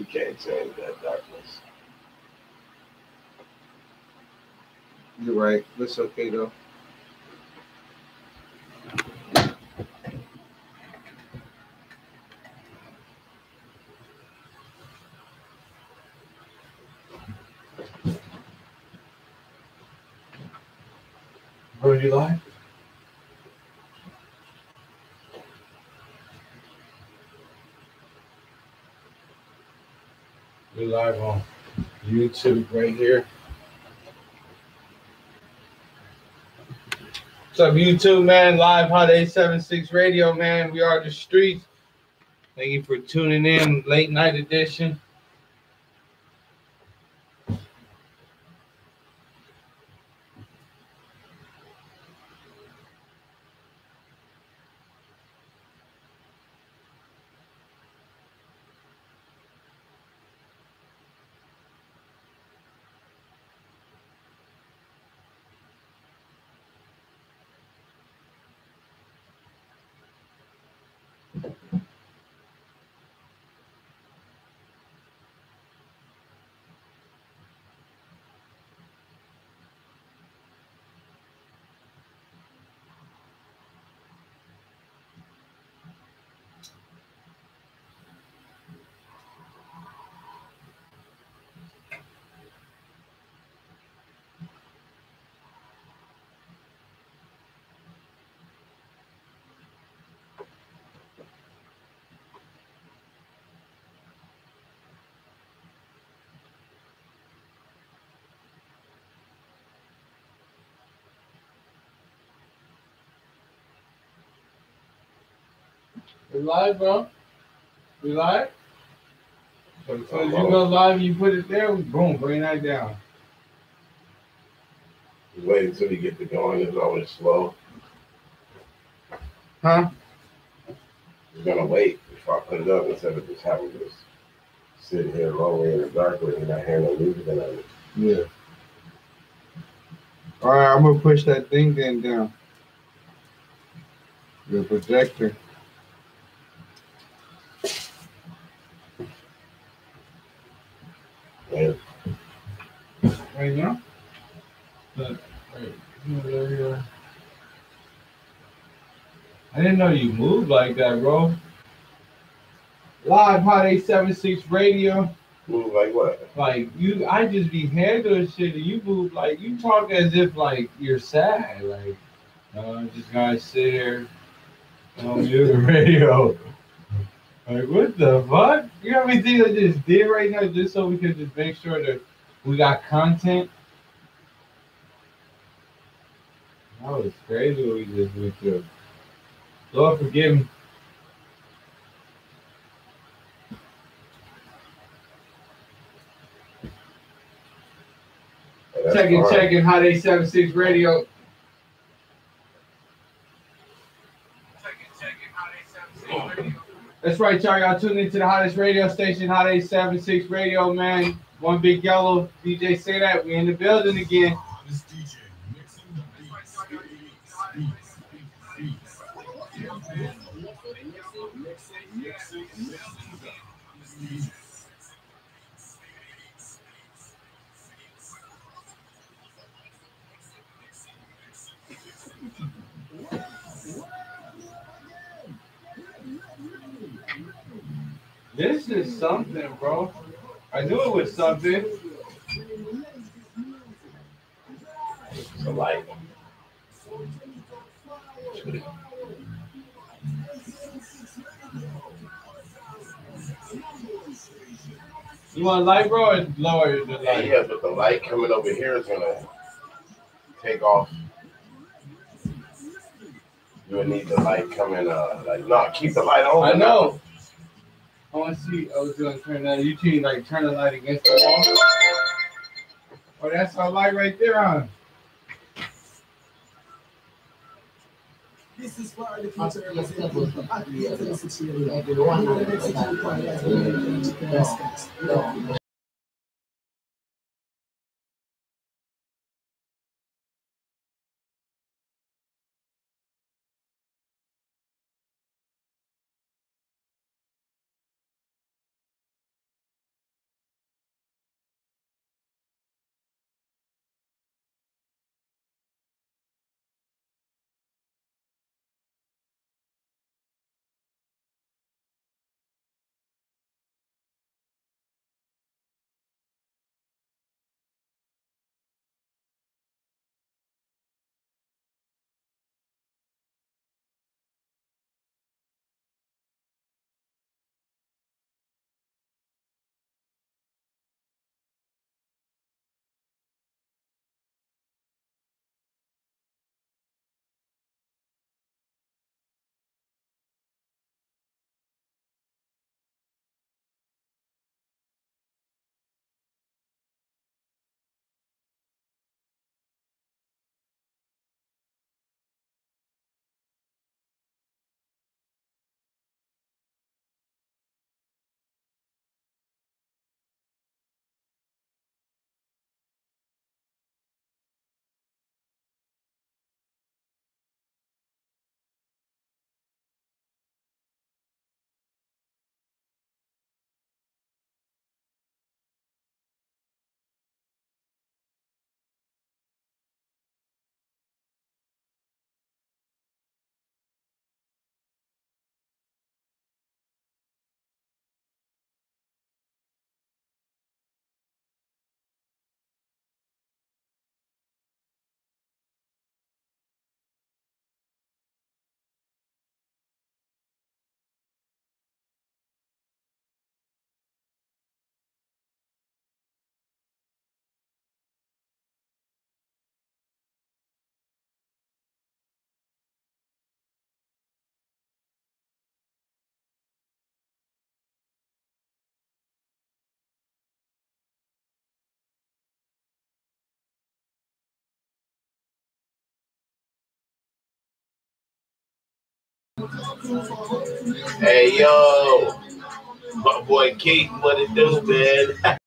You can't change that darkness. You're right. That's okay though. Bro, you live? We're live on YouTube right here. What's up, YouTube, man? Live HOT876 Radio, man. We are the streets. Thank you for tuning in. Late night edition. We live, bro? We live? So as soon as you go live and you put it there, boom, bring that down. Just wait until you get to going. It's always slow. Huh? You're gonna wait before I put it up instead of just having this sit here lonely in the dark with you not hearing no music and nothing. Yeah. All right, I'm gonna push that thing then down. The projector. Yeah. Right now? Right. I didn't know you moved like that, bro. Live HOT876 Radio. Move like what? Like you, I just be handling shit, and you move like you talk as if like you're sad. Like, just gotta sit here on the radio. Like, what the fuck? You know how many things I just did right now just so we could just make sure that we got content? That was crazy what we just went through. Lord forgive me. Checking HOT876 Radio. That's right, y'all. Y'all tuned into the hottest radio station, HOT876 Radio, man. One big yellow. DJ SayDat. We in the building again. This DJ mixing the beats. This is something, bro. I knew it was something. It's a light. You want a light, bro, or lower the light? Yeah, but the light coming over here is gonna take off. You would need the light coming, no, keep the light on. I know. I want to see. I was gonna turn that. You can like turn the light against the wall. Oh, that's our light right there on. This is for the future of everyone. Hey, yo. My boy Keith, what it do, man?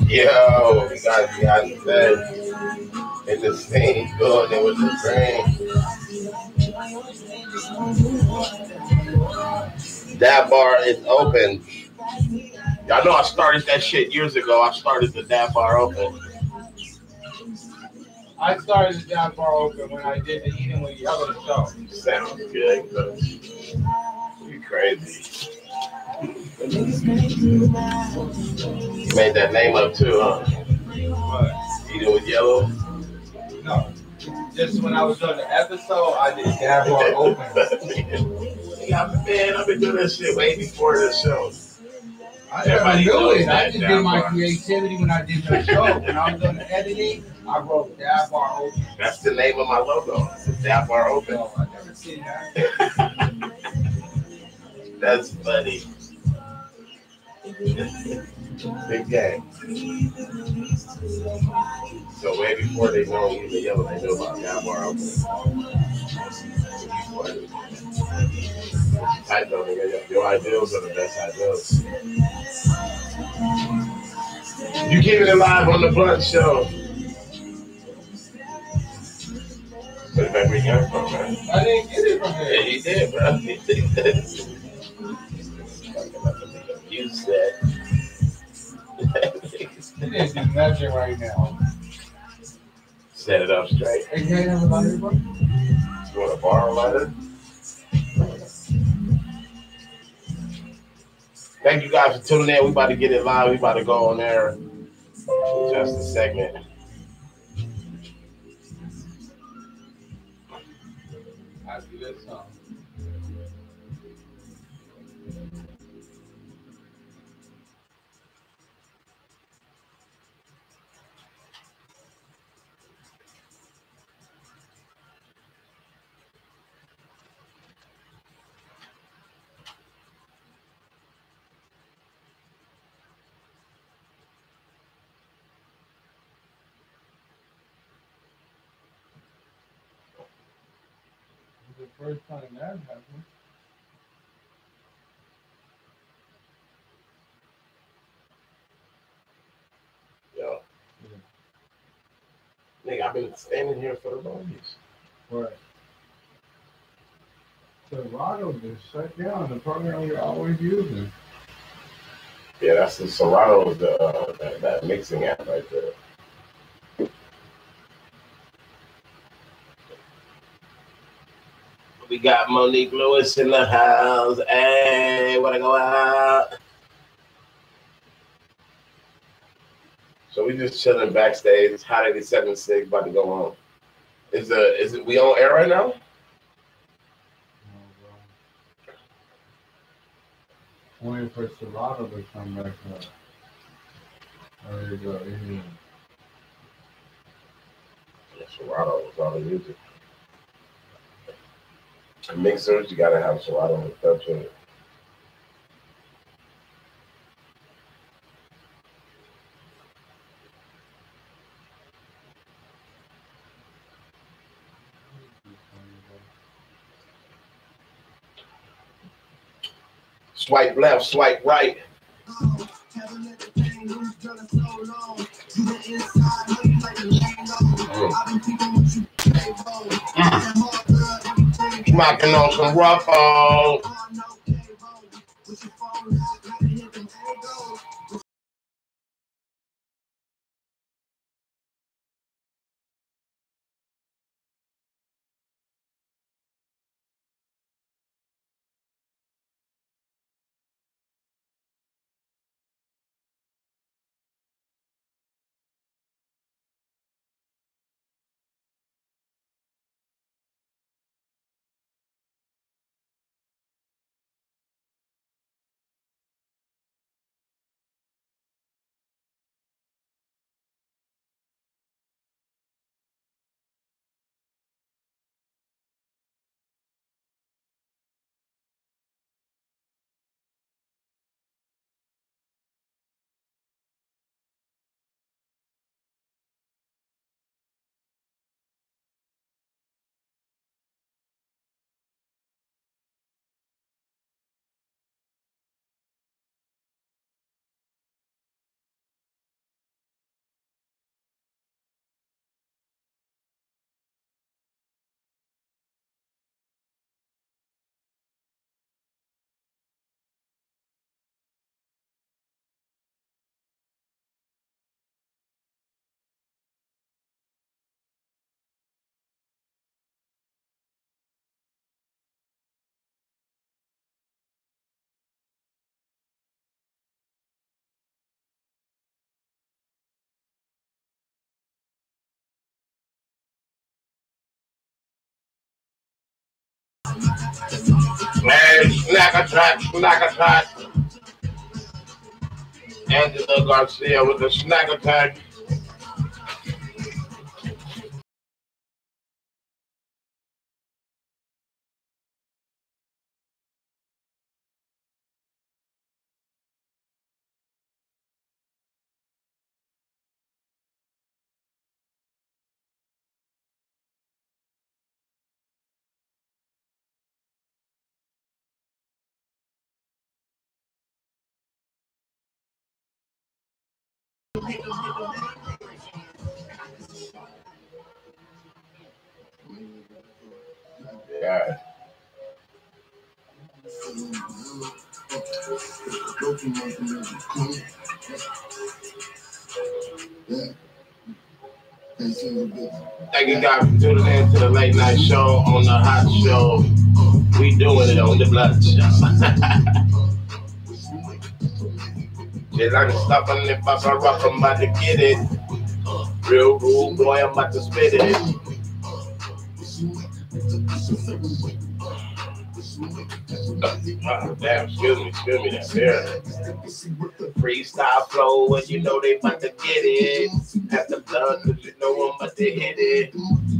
Yo, we got the HOT876 in the same building with the brain. That bar is open. Y'all know I started that shit years ago. I started the That Bar open. I started the That Bar open when I did the Eating with Yellow show. Sounds good, but you crazy. You made that name up too, huh? What? Eating with Yellow? No. Just when I was doing the episode, I did That Bar open. Yeah, man, I've been doing that shit way before this show. I never knew it. I just did my creativity when I did the show. When I was doing the editing, I wrote That Bar open. That's the name of my logo. It's That Bar open. No, I never seen that. That's funny. Big gang. So way before they know Eating with Yellow, they knew about That Bar open. Tight though, nigga. Your ideals are the best ideals. You keep it alive on the Blunt Show. Put it back where you got it from, man. I didn't get it from Yeah, there. you did, bro. You did. You said. You didn't do nothing right now. Set it up straight. Hey, you ain't have a lighter, bro? You want a bar lighter? Thank you guys for tuning in. We about to get it live. We about to go on there in just a segment. I do that song. The first time that happened. Yo. Nigga, I've been standing here for the longest. Right. Serato just shut down the program you're always using. Yeah, that's the Serato, that mixing app right there. We got Monique Lewis in the house. Hey, wanna go out? So we just chilling backstage. It's HOT876 about to go on. Is it we on air right now? Waiting for Serato to come back up. There you go. Yeah. Yeah, Serato was all the music. Mixers, you gotta have Serato hooked up to it. Swipe left, swipe right. Smacking on some ruffles. Man, snack attack. Angela Garcia with the snack attack. Yeah. Thank you guys for tuning in to the late night show on the Hot Show. We doing it on the Blood Show. Just like stopping if I can rock, I'm about to get it. Real rude boy, I'm about to spit it. Damn, excuse me, that's there. Freestyle flow, and you know they about to get it. Have the blood, cause you know I'm about to hit it.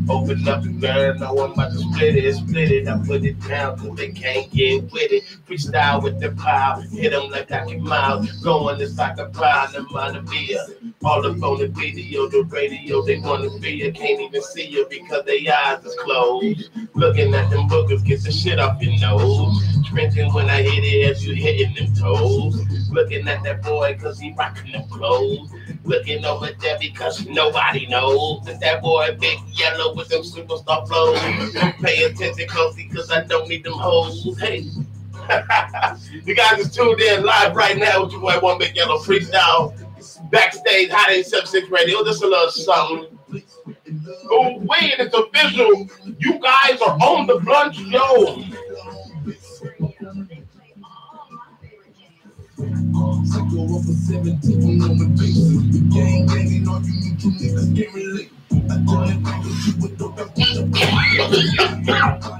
Open up the gun, know I'm about to split it. I put it down, cause they can't get with it. Freestyle with the power, hit them like I can miles. Going inside the pile, the monobeer. All up on the video, the radio, they wanna be you. Can't even see you because their eyes is closed. Looking at them boogers, get the shit off your nose. cringing when I hit it as you hitting them toes. Looking at that boy cause he rocking them clothes. Looking over there because nobody knows that that boy big yellow with them superstar flows. Pay attention closely cause I don't need them hoes. Hey. You guys is tuned in live right now with your boy One Big Yellow Freestyle. Backstage, HOT876 Radio. This is a little something. Oh, wait, it's official. You guys are on the Blunt Show.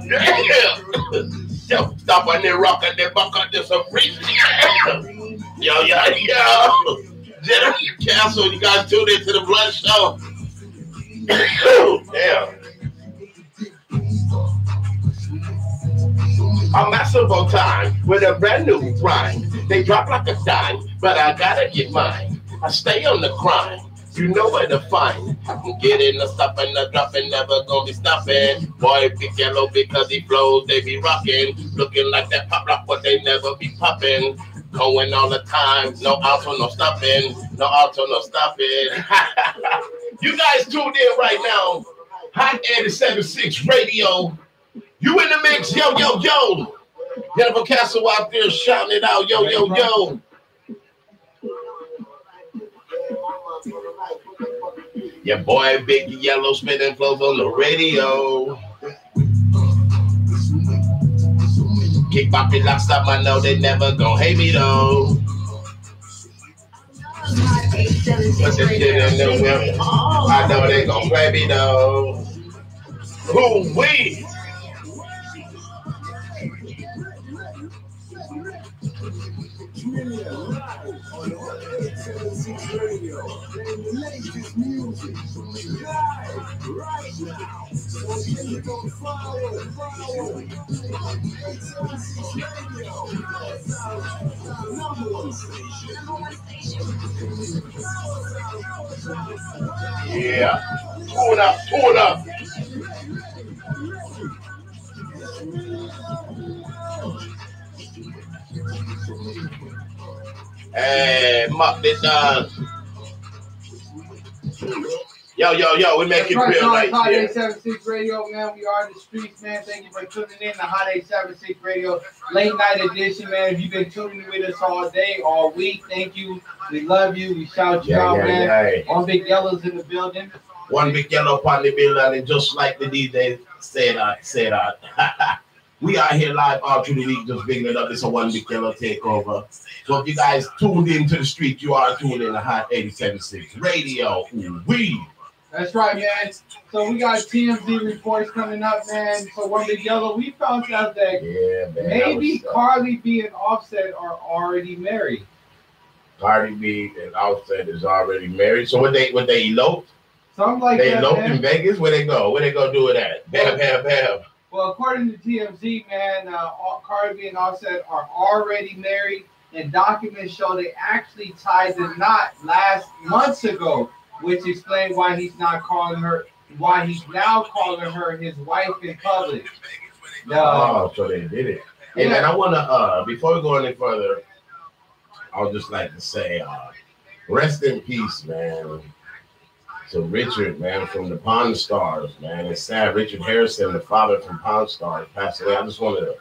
Yeah. Yo, stop on there, rock on there, buck on this, a freestyle. Yo. General Castle, you guys tuned into the Blunt Show. Damn. A massive on time with a brand new rhyme. They drop like a dime, but I gotta get mine. I stay on the grind. You know where to find. I can get in the stopping, the dropping, never gonna be stopping. Boy, Big Yellow because he flows, they be rocking. Looking like that pop rock, but they never be popping. Going all the time, no auto, no stopping. No auto, no stopping. You guys tuned in right now. HOT876 Radio. You in the mix, yo. Jennifer Castle out there shouting it out, yo. Your boy Big Yellow spitting flows on the radio. Kick popping lock stop, I know they never gon' hate me though. Put the shit in the whip, I know they gon' play me though. Who we? Yeah, pull it up. Hey, Muck this done. Yo, we make it real right here. HOT876 Radio, man. We are in the streets, man. Thank you for tuning in to HOT876 Radio late night edition, man. If you've been tuning with us all day, all week, thank you. We love you. We shout you out, man. Yeah. One Big Yellow's in the building. One Big Yellow upon the building, and just like the DJ said that. We are here live all through the week, just bringing it up. It's a One Big Yellow takeover. So if you guys tuned into the street, you are tuned in to HOT876 Radio. We. That's right, man. So we got TMZ reports coming up, man. So One Big Yellow, we found out that maybe Cardi B and Offset are already married. Cardi B and Offset is already married. So when they eloped? Something like they that. They eloped man. In Vegas? Where they go? Where they go do it at? Bam. Well, according to TMZ, man, Cardi B and Offset are already married, and documents show they actually tied the knot months ago, which explains why he's now calling her his wife in public. So they did it. Hey, man, I want to, before we go any further, I would just like to say, rest in peace, man, to Richard, man, from the Pawn Stars, man. It's sad. Richard Harrison, the father from Pawn Stars, passed away. I just want to,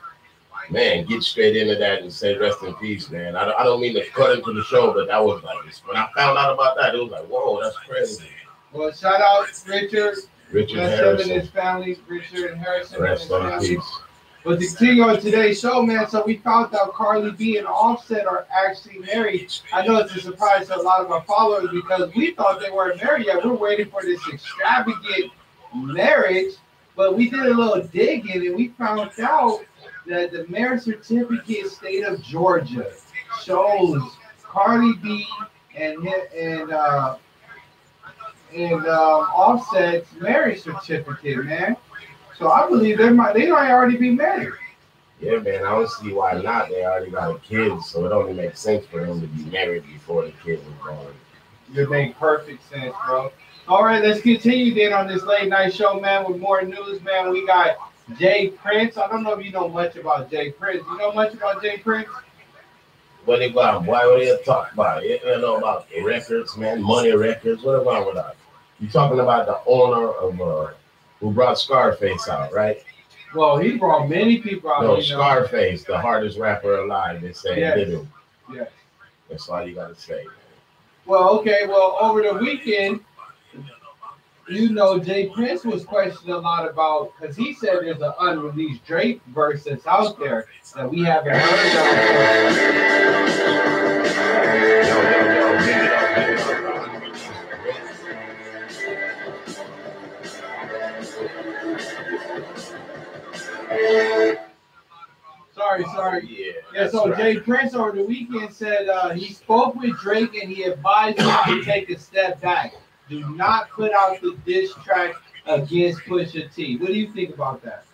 man, get straight into that and say rest in peace, man. I don't mean to cut into the show, but that was like, when I found out about that, it was like, whoa, that's crazy. Well, shout out Richard Harrison and his family, Richard and Harrison. Rest in peace. But to continue on today's show, man, so we found out Cardi B and Offset are actually married. I know it's a surprise to a lot of our followers because we thought they weren't married yet. We're waiting for this extravagant marriage, but we did a little digging and we found out that the marriage certificate state of Georgia shows Cardi B and Offset's marriage certificate, man. So I believe they might already be married. Yeah, man, I don't see why not. They already got a kid, so it only makes sense for them to be married before the kid was born. It makes perfect sense, bro. All right, let's continue then on this late night show, man, with more news, man. We got Jay Prince. I don't know if you know much about Jay Prince. You know much about Jay Prince? What they about? Why would they talk about it? You know about the records, man, money records. What about with that? You talking about the owner of who brought Scarface out, right? Well, he brought many people out. No, Scarface, the hardest rapper alive. They say living. Yes. That's all you gotta say. Well, okay. Well, over the weekend, you know, Jay Prince was questioned a lot about because he said there's an unreleased Drake verse that's out there that we haven't heard of. Sorry. Yeah. So Jay Prince over the weekend said he spoke with Drake and he advised him to take a step back. Do not put out the diss track against Pusha T. What do you think about that?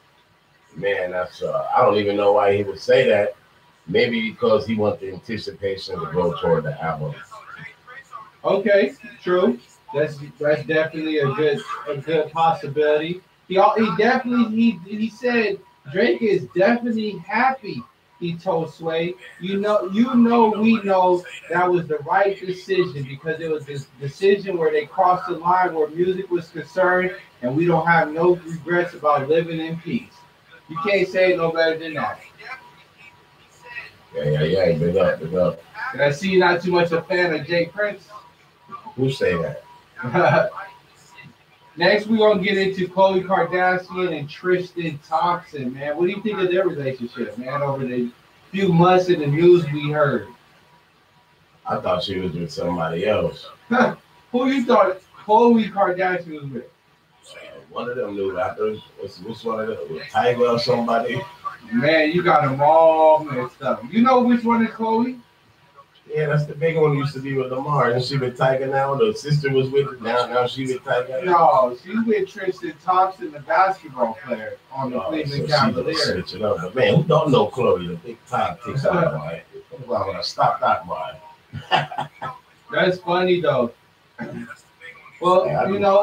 Man, that's I don't even know why he would say that. Maybe because he wants the anticipation to go toward the album. Okay, true. That's definitely a good possibility. He said Drake is definitely happy. He told Sway, we know that was the right decision because it was this decision where they crossed the line where music was concerned, and we don't have no regrets about living in peace. You can't say it no better than that. Yeah. Big up. And I see you're not too much a fan of Jay Prince. Who say that? Next, we're going to get into Khloe Kardashian and Tristan Thompson, man. What do you think of their relationship, man, over the few months in the news we heard? I thought she was with somebody else. Who you thought Khloe Kardashian was with? One of them new rappers. Which one of them? Tiger or somebody? Man, you got them all mixed up. You know which one is Khloe? Yeah, that's the big one. Used to be with Lamar. And she with Tiger now. The sister was with it. Now she with Tiger. No, she's with Tristan Thompson, the basketball player on the Cleveland Cavaliers. Switch it up. But man, who don't know Khloe, the big time TikTok boy? I'm gonna stop that boy. That's funny though. Well,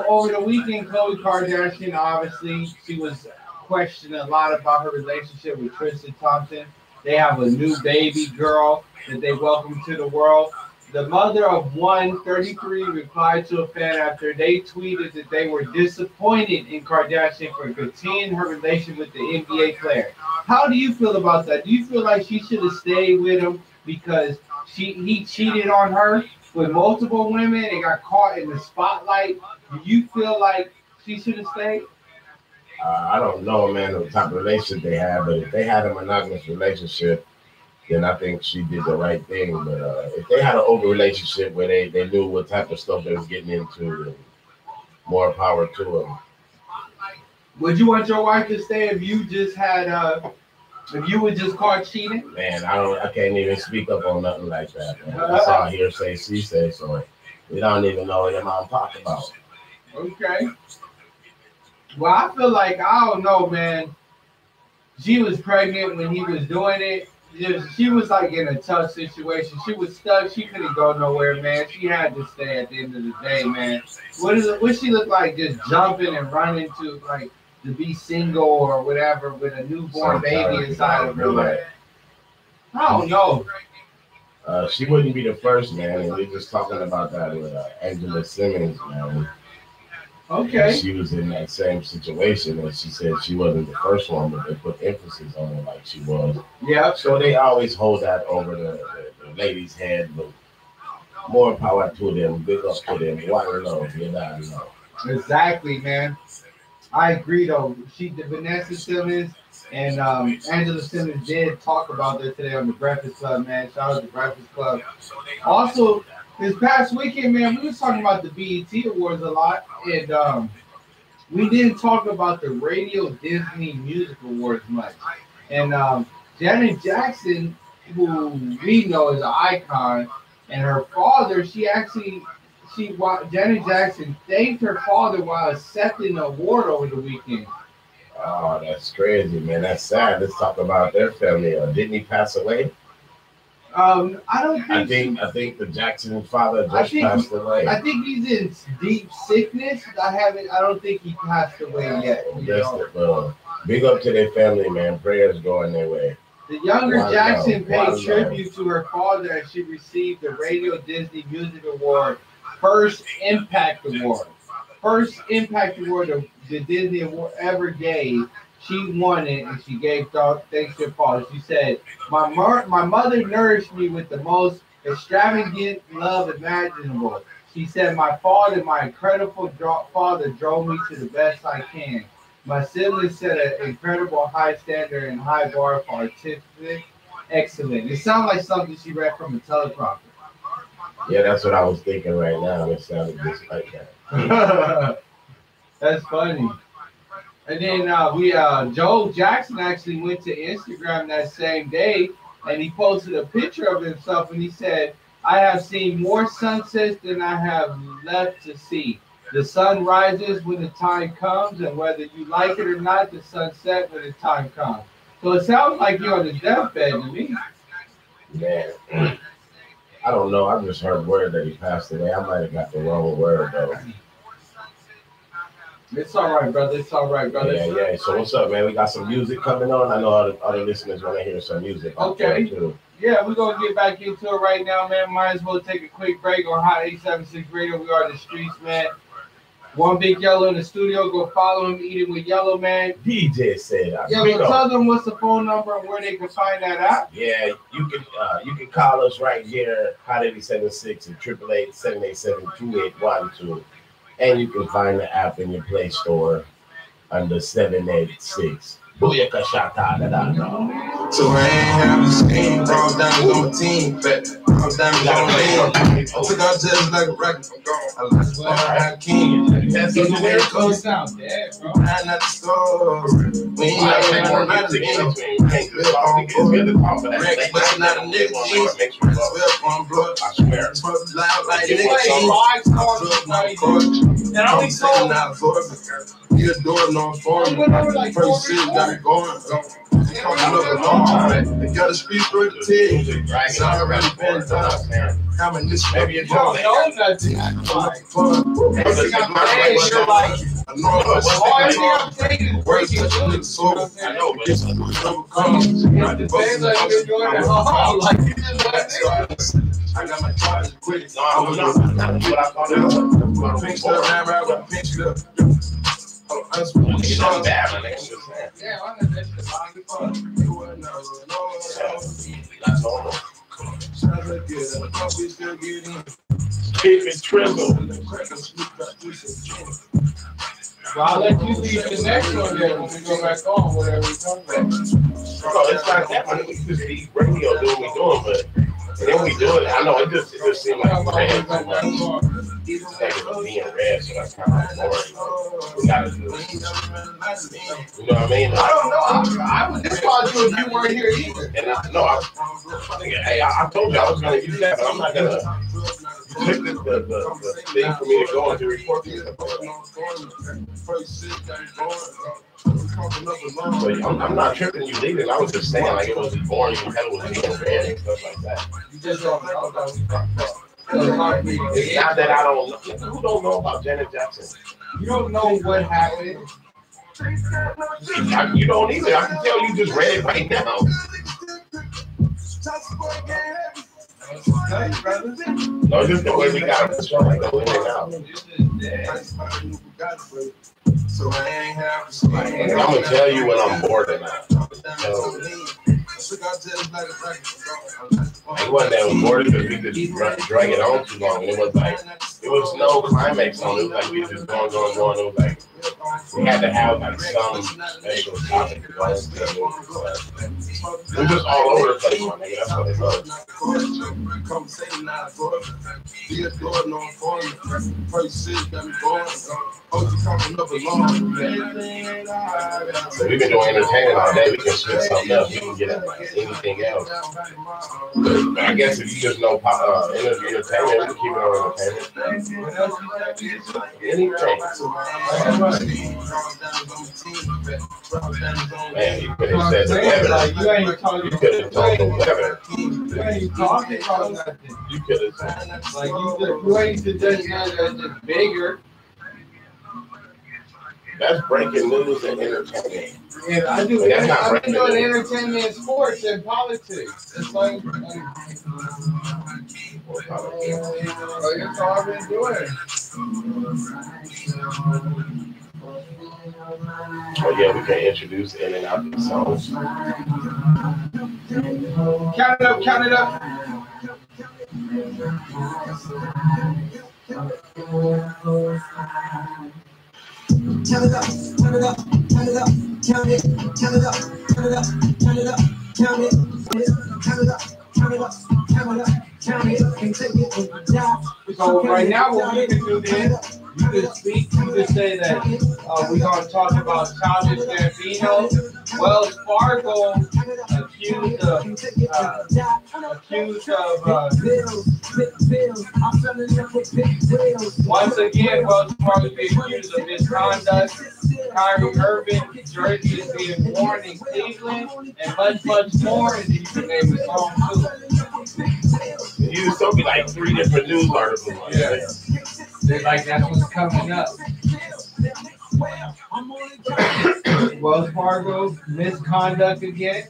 over the weekend, Khloe Kardashian, obviously, she was questioning a lot about her relationship with Tristan Thompson. They have a new baby girl that they welcome to the world. The mother of 133 replied to a fan after they tweeted that they were disappointed in Kardashian for continuing her relation with the NBA player. How do you feel about that? Do you feel like she should have stayed with him because he cheated on her with multiple women and got caught in the spotlight? Do you feel like she should have stayed? I don't know, man, the type of relationship they have, but if they had a monogamous relationship, then I think she did the right thing. But if they had an open relationship where they knew what type of stuff they was getting into, then more power to them. Would you want your wife to stay if you just had if you were just caught cheating? Man, I can't even speak up on nothing like that, man. That's all hearsay, she say, so we don't even know what your mom talking about. Okay. Well, I feel like, I don't know, man. She was pregnant when he was doing it. She was like in a tough situation. She was stuck. She couldn't go nowhere, man. She had to stay at the end of the day, man. What she look like just jumping and running to, like, to be single or whatever with a newborn baby inside of her? Like, I don't know. She wouldn't be the first, man. And we're just talking about that with Angela Simmons, man. Okay. She was in that same situation, and she said she wasn't the first one, but they put emphasis on her like she was. Yeah. So they always hold that over the lady's head, but more power to them, big up to them. Why know? You know. Exactly, man. I agree, though. Vanessa Simmons and Angela Simmons did talk about that today on the Breakfast Club, man. Shout out to the Breakfast Club. Also, this past weekend, man, we was talking about the BET Awards a lot, and we didn't talk about the Radio Disney Music Awards much. And Janet Jackson, who we know is an icon, and her father, Janet Jackson thanked her father while accepting the award over the weekend. Oh, that's crazy, man. That's sad. Let's talk about their family. Didn't he pass away? I don't think. I think the Jackson father just passed away. I think he's in deep sickness. I don't think he passed away yet. Well, big up to their family, man. Prayers going their way. The younger Jackson paid tribute to her father as she received the Radio Disney Music Award, First Impact Award. First Impact Award the Disney Award ever gave. She won it, and she gave thanks to her father. She said, my mother nourished me with the most extravagant love imaginable. She said, my incredible father drove me to the best I can. My siblings set an incredible high standard and high bar for artistic excellence. It sounds like something she read from a teleprompter. Yeah, that's what I was thinking right now. It sounded just like that. That's funny. And then Joe Jackson actually went to Instagram that same day, and he posted a picture of himself, and he said, I have seen more sunsets than I have left to see. The sun rises when the time comes, and whether you like it or not, the sun sets when the time comes. So it sounds like you're on his deathbed to me. Man, I don't know. I just heard word that he passed away. I might have got the wrong word, though. It's all right, brother. It's all right, brother. Yeah. So what's up, man? We got some music coming on. I know other listeners want to hear some music. Okay. Yeah, we're going to get back into it right now, man. Might as well take a quick break on Hot 876 Radio. We are the streets, man. One Big Yellow in the studio. Go follow him, Eating with Yellow, man. DJ SayDat. Yeah, but tell them what's the phone number and where they can find that out. Yeah, you can call us right here, Hot 876 and 888-787-2812. And you can find the app in your Play Store under 786. Booyaka shata da da. So I ain't have the scheme, all diamonds on my team, fat. All diamonds on my team. I took out just like a rocket. I like to fly high king. That's the way it goes down, Dad, bro. I'm not the store. We ain't got no matter game. Can't live on board. Rex, but not a nigga. I swear on blood. I swear. Loud like And only so you're doing on form. First shit got it going. They got a street for the team. It's already been done. How many this maybe a job? No, nothing. I know but this I got my charges quick. No, I'm not. What I call it. Pink stuff, right with pink stuff. Keep it triple. Well, I'll let you leave the next one there when we go back on, whatever we talking about. No, it's not that much. We just be radio doing what we're doing, but and then we do it. I know it just seemed like red. It was being red, so that's kind of boring. We gotta do it. You know what I mean? I don't know. I would just call you if you weren't here either. And I told you I was gonna use that, but I'm not gonna. You took the thing for me to go into report to you. So I'm not tripping you leaving. I was just saying like it was boring. You had it was being red and stuff like that. You just don't know. It's not that I don't know. Who don't know about Janet Jackson? You don't know what happened. You don't either. I can tell you just read it right now. No, just the way we got the show, like go in and out. And I'm gonna tell you when I'm bored or not. It wasn't that bored because we just drag it on too long. It was like it was no climax on it. It was like we just going. It was like we had to have like some special topic to go into. We're just all over the place, my nigga. That's what it was. So we've been doing entertainment all day. We can switch something else. We can get at like anything else. But I guess if you just know entertainment, we can keep it on entertainment. Anything. Man, you could have said the weather. You could have told the weather. talking about nothing. You could have said. Like you ain't suggesting that it's bigger. That's breaking news and entertainment. And I do. That's not I've been doing breaking news. entertainment, sports, and politics. It's like that's all I've been doing. Oh yeah, we can introduce in and out the songs. Count it up, count it up. Count it up, count it up, count it up, count it, count it up, count it up, count it up, count it, count it up, count it up, count it up, count it, and take it and die. So right now, what we can do then, you can speak, you can say that we're going to talk about Childish Gambino, Wells Fargo, accused of once again, Wells Fargo being accused of misconduct. Kyrie Irving, Jersey is being worn in Cleveland, and much more. And you can name the song too. You still be like 3 different news articles. Yeah. They're like, that's what's coming up. Wells Fargo, misconduct again.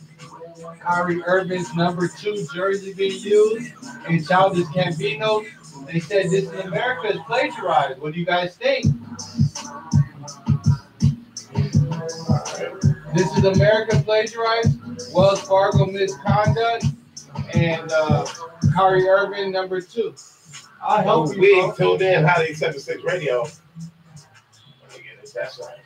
Kyrie Irving's #2 jersey being used. And Childish Gambino, they said This Is America is plagiarized. What do you guys think? This Is America plagiarized. Wells Fargo misconduct. And Kyrie Irving #2. I hope we ain't tuned in HOT876 Radio. Let me get it. That's right.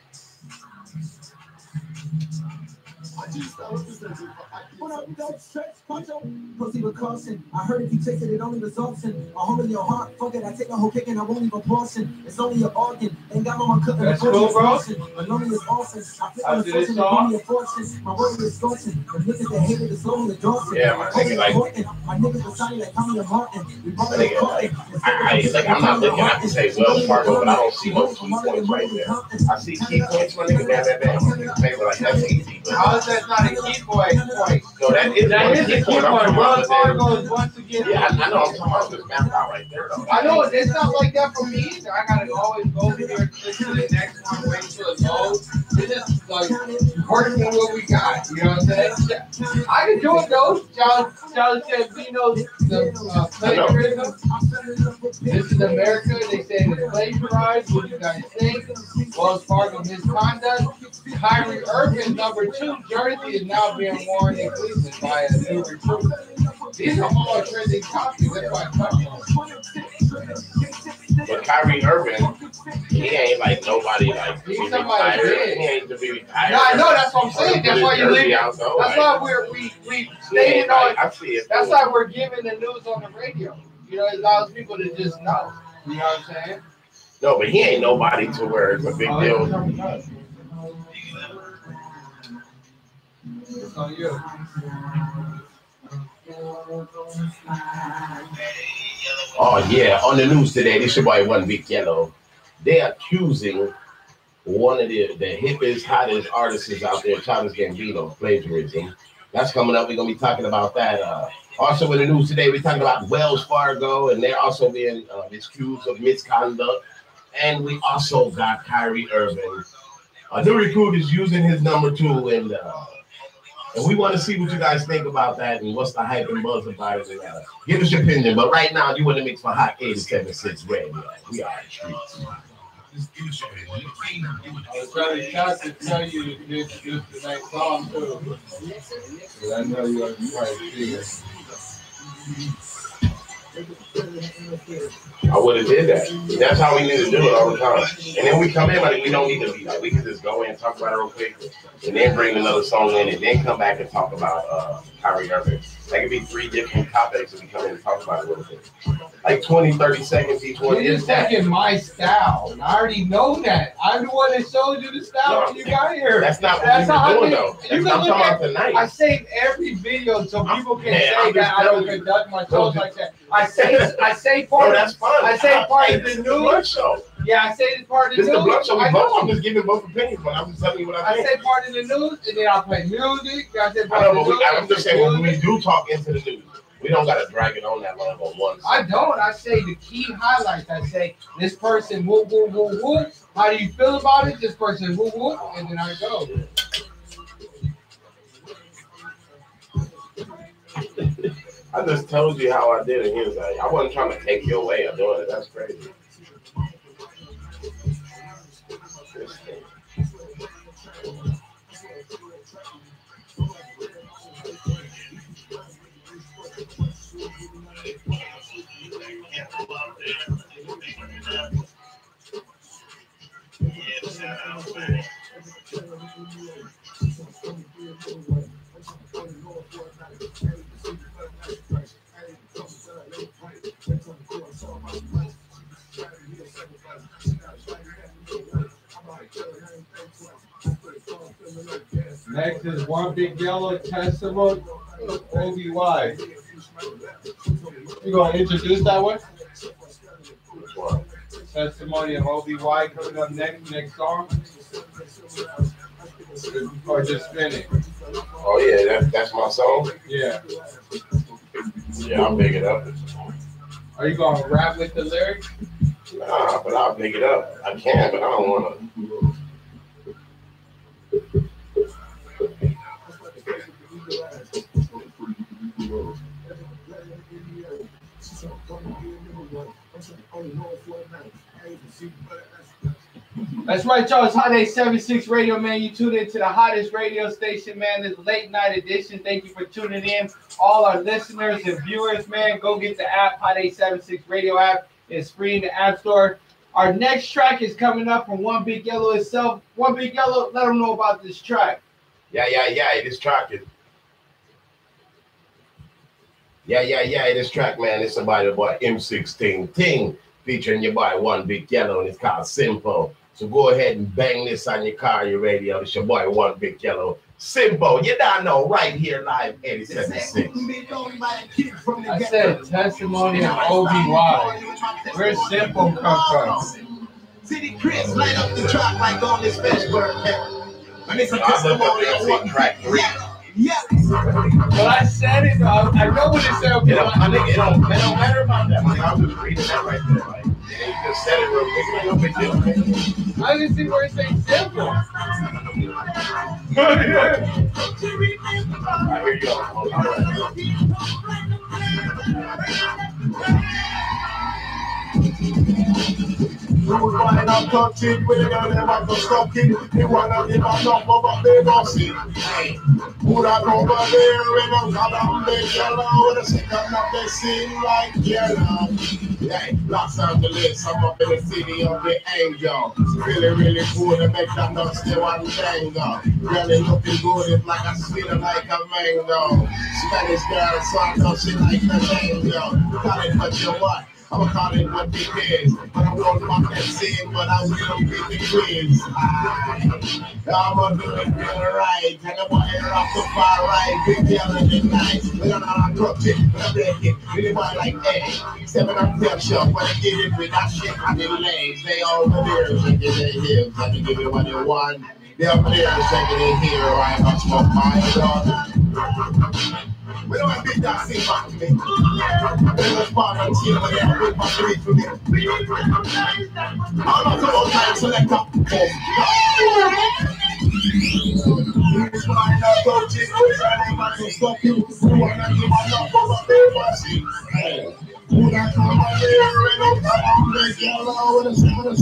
Proceed with caution. I heard if you taste it, it only results in a hole in your heart. Fuck it, I take a whole cake and I won't even portion. It's only an organ. Ain't got no one cooking. That's cool, bro. But lonely is awesome. I feel After this song, a fortune. My word is scorching. The niggas that hate it is lonely and dancing. Yeah, my nigga, like, my niggas are sounding like Tommy and Martin. We brought it I'm not looking at to say Wells Fargo, but I don't see no key points right there. I see key points, my nigga, bam. Like, that's easy. But how is that not a key point? no, that is a key point. Wells Fargo is once again. Yeah, I know. I'm talking about this map out right there, though. I know it's not like that for me either. I gotta always go over here and click to the next one, wait till it loads. It's just like working with what we got. You know what I'm saying? I can do it though. Childish Gambino's the plagiarism. This Is America. They say it's plagiarized. What do you guys think? Wells Fargo misconduct. Kyrie Irving #2 jersey is now being worn in Cleveland by a new recruit. These are all trending topics. That's why I'm talking about. But Kyrie Irving, he ain't like nobody like He's be somebody retired. big. He ain't to be retired. No, I know. That's what I'm saying. That's why you leave. That's why we stated on. I see it. That's why we're giving the news on the radio. You know, it allows people to just know. You know what I'm saying? No, but he ain't nobody to where it's a big deal. It's on you. Oh yeah, on the news today, this your boy One Big Yellow. They're accusing one of the hippest, hottest artists out there, Childish Gambino, plagiarism. That's coming up. We're gonna be talking about that. Also in the news today, we're talking about Wells Fargo, and they're also being accused of misconduct. And we also got Kyrie Irving. The recruit is using his #2, and we want to see what you guys think about that and what's the hype and buzz about it. And, give us your opinion. But right now, you want to mix for HOT876 Radio. We are in the streets. I was trying to tell you to this tonight's song too. But I know you're probably see it. I would have did that. That's how we need to do it all the time. And then we come in, like we don't need to be like, we can just go in and talk about it real quick, and then bring another song in, and then come back and talk about Kyrie Irving. That could be 3 different topics if we come in and talk about it a little bit. Like 20, 30 seconds each one. You're just taking my style. And I already know that. I'm the one that showed you the style when you got here. That's not what you were doing, though. That's what I'm talking about tonight. I save every video so people can say that I don't conduct myself like that. I say part. That's fine. I say part of the news. Show. Yeah, I say it's part of the news. This is the Blunt Show. I'm just giving both opinions, but I'm just telling you what I think. I say part of the news, and then I play music. I say part I know, of the news. I'm just saying when we do talk into the news, We don't gotta drag it on that long on one side. I don't. I say the key highlights. I say this person whoop whoop whoop whoop. How do you feel about it? This person whoop whoop, and then I go. I just told you how I did it. He was like, I wasn't trying to take your way of doing it. That's crazy. Next is One Big Yellow Testimony OBY. You gonna introduce that one? Which one? Testimony of OBY coming up next song? Or just spin it? Oh yeah, that's my song? Yeah. Yeah, I'll pick it up. Are you gonna rap with the lyrics? Nah, but I'll pick it up. I can, but I don't wanna. That's right, y'all. It's HOT876 Radio, man. You tuned into the hottest radio station, man. This late night edition. Thank you for tuning in. All our listeners and viewers, man, go get the app, HOT876 Radio app. It's free in the App Store. Our next track is coming up from One Big Yellow itself. One Big Yellow, let them know about this track. Yeah. This track is. Yeah. This track, man, it's about the boy M16 Ting featuring your boy One Big Yellow, and it's called Simple. So go ahead and bang this on your car, your radio. It's your boy One Big Yellow. Simple. You don't know, right here live 87.6. I said testimony of OBY. Where's Simple come from? City Chris, light up the track like on this Fishburg. And it's a testimony of what track 3. Yeah. Well, I said it. I know what it said. It don't matter about that. Like, I'm just reading that right there. Like, you just said it real quick. Like, no big deal. I didn't see where it says Simple. Right, here you go. All right. Who's running up touching, we don't ever go stopping. They wanna give a number, but they don't see. Who that over there, we don't call them big yellow. The second of they sing like yellow. Hey, Los Angeles, I'm up in the city of the angel. Really cool to make that not stay one tango. Really looking good, it's like a sweet like a mango. Spanish girl, so I know she like a mango. Call it what you want. I'm gonna call it what it is, but I'm gonna fuck that scene, but I will be the quiz. I'm gonna do it real right, and I'm gonna air off the far right, big yelling at night. We're gonna cook it, but I break it, really want like A. 7 up tail shop, when I get it with that shit on the legs. They all the there, shaking their hips, let me give you what they want. They're up there, shaking their here, I'm gonna smoke my dog. We don't have big that thing back to me. There's a part of the team where they're with my three for me. I'm not about time, select up. Here's why I'm not coaching. I'm not stop you. Who wanna give a love for what they want to see? Who that come on there and don't come on the yellow with a simple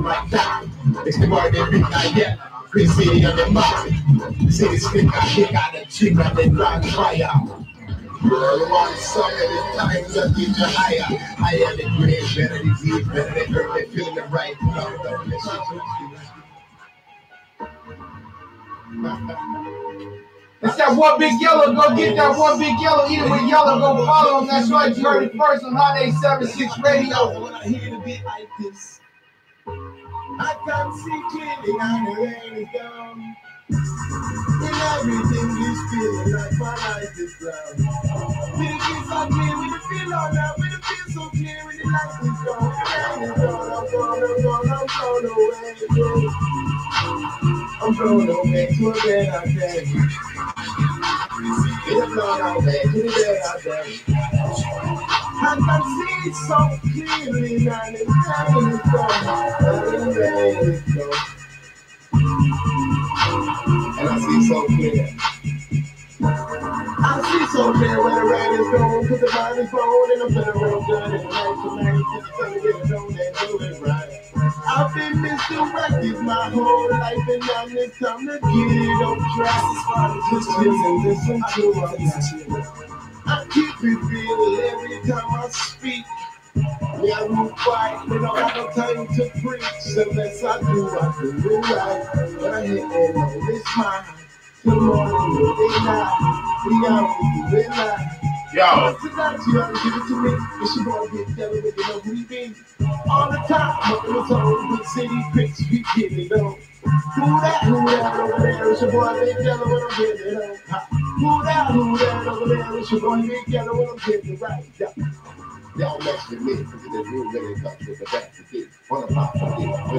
like that. It's the boy they big like that. Free city on the mountain. City stick, I kick out the chick and they drive fire. Girl, one song at a time to get you higher. Higher the grade, better the heat, better the hurt, they feel the right. It's that One Big Yellow. Go get that One Big Yellow. Eat it with yellow. Go follow him. That's right. You heard it first on HOT876 Radio. When I hear the beat like this, I can see clearly and the rain is down. When everything is feeling like my life is brown. With the kids are clear, with the feel on now, with the feel so clear, with the light is gone. The rain is gone, I'm gone away. I'm going on back to a bed I day. It's blown on back to the bed I day. I can see so clearly now it's time to go. And I see so clear. I see so clear where the rain is going, cause the mind is blown, and I'm feeling real good, and the night tonight, just gonna get it on and do it right. I've been misdirected my whole life, and now it's time to get it on track. Just chill and listen to my I keep it real every time I speak. Yeah, I move quiet, but I don't have no time to preach. Unless I do it right. When I hit it on this mind, till morning, they lie. We out, we lie. Yo. Tonight, you gotta give it to me. It's your boy, Big Devil, you know who he be. All the time, I'm in the zone, with city pics, we get it on. Who that over there? It's your boy, Big Devil, when I'm getting it on. Who that over there? It's your boy, Big Devil, when I'm getting it right. Y'all mess with me, because the room really touch with the back to get. On the pop, when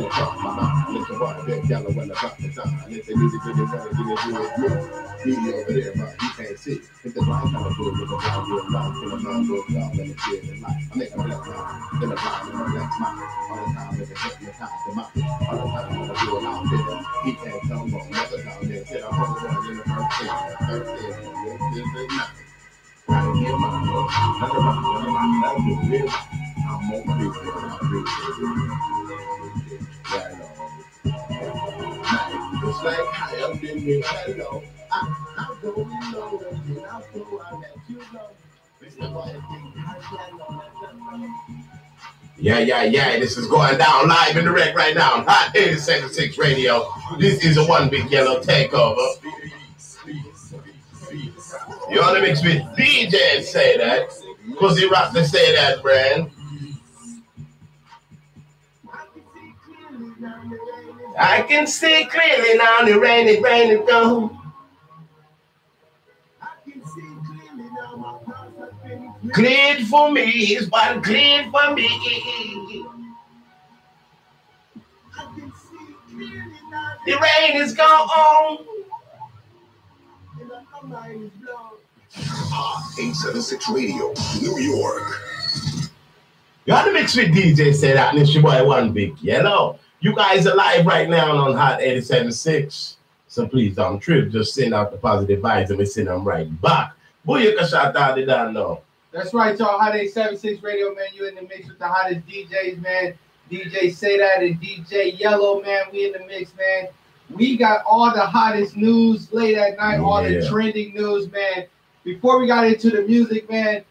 it comes my mind, let your boy, Big Devil, when I drop the time. And if they music really want to get into it, me over there, but you can't see. If the blind kind of fool with the blind real life, in the mind goes out, let it feel in life. I make a black mind, then a blind in my black smile. All the time, if it hypnotize them out. All the time, when I do it out there, he can't come home, never down there. Said I hold on in the first thing, this night. I didn't hear my voice, nothing about what I'm real. I'm more free than I'm real. Yeah, I know. It's like I am in here, hello. I'm going low, and I'll go, I'll let you know. Yeah. This is going down live in direct right now on Hot 876 Radio. This is a one big yellow takeover. You're on the mix with DJ SayDat, because he rocked the SayDat brand. I can see clearly now the rain is gone. Cleared for me, it's but cleared for me. The rain is gone. HOT876 Radio, New York. You're on the mix with DJ SayDat, and it's your boy One Big Yellow. You guys are live right now on Hot 876. So please don't trip. Just send out the positive vibes and we send them right back. Booyaka shout out to that now. That's right, y'all. Hot 876 Radio, man. You in the mix with the hottest DJs, man. DJ SayDat and DJ Yellow, man. We in the mix, man. We got all the hottest news late at night, all the trending news, man. Before we got into the music, man,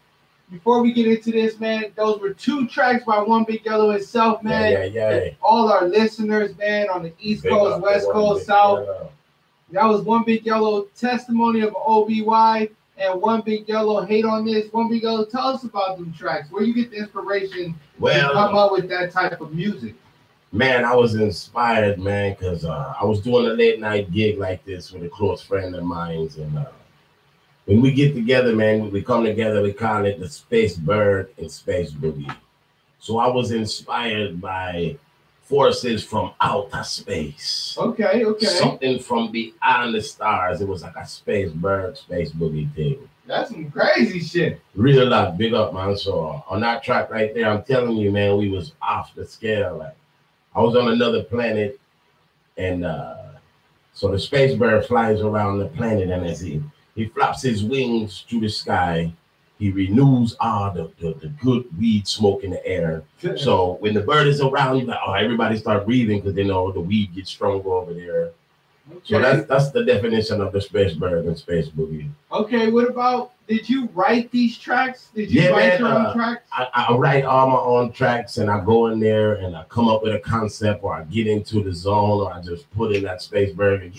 before we get into this, man, those were 2 tracks by One Big Yellow himself, man. Yeah. All our listeners, man, on the East Coast, West Coast, South. That was One Big Yellow testimony of OBY and One Big Yellow hate on this. One Big Yellow, tell us about them tracks. Where you get the inspiration to come up with that type of music? Man, I was inspired, man, because I was doing a late night gig like this with a close friend of mine. And when we get together, man, we come together, we call it the Space Bird and Space Boogie. So I was inspired by forces from outer space. Okay. Something from beyond the stars. It was like a Space Bird, Space Boogie thing. That's some crazy shit. Real lot, big up, man. So on that track right there, I'm telling you, man, we was off the scale. Like, I was on another planet, and so the Space Bird flies around the planet, and as he flaps his wings through the sky, he renews all the good weed smoke in the air. So when the bird is around, you're like, oh, everybody start breathing because they know the weed gets stronger over there. Okay. So that's the definition of the Space Bird and Space Boogie. Okay, what about, did you write these tracks? Did you write your own tracks? I write all my own tracks, and I go in there and I come up with a concept, or I get into the zone, or I just put in that Space Bird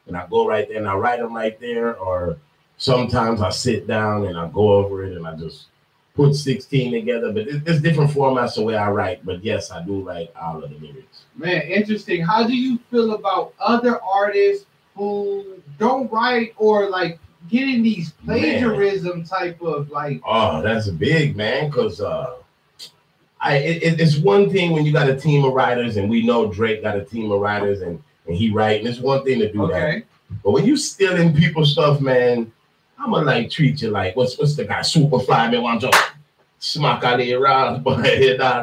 and I go right there and I write them right there, or sometimes I sit down and I go over it and I just put 16 together. But there's different formats the way I write. But yes, I do write all of the lyrics. Man, interesting. How do you feel about other artists who don't write or like getting these plagiarism type of like? Oh, that's big, man. Because it's one thing when you got a team of writers, and we know Drake got a team of writers, and and he writing. It's one thing to do Okay. that. But when you stealing people's stuff, man, I'ma like treat you like what's the guy Superfly man want to smack out of your around, but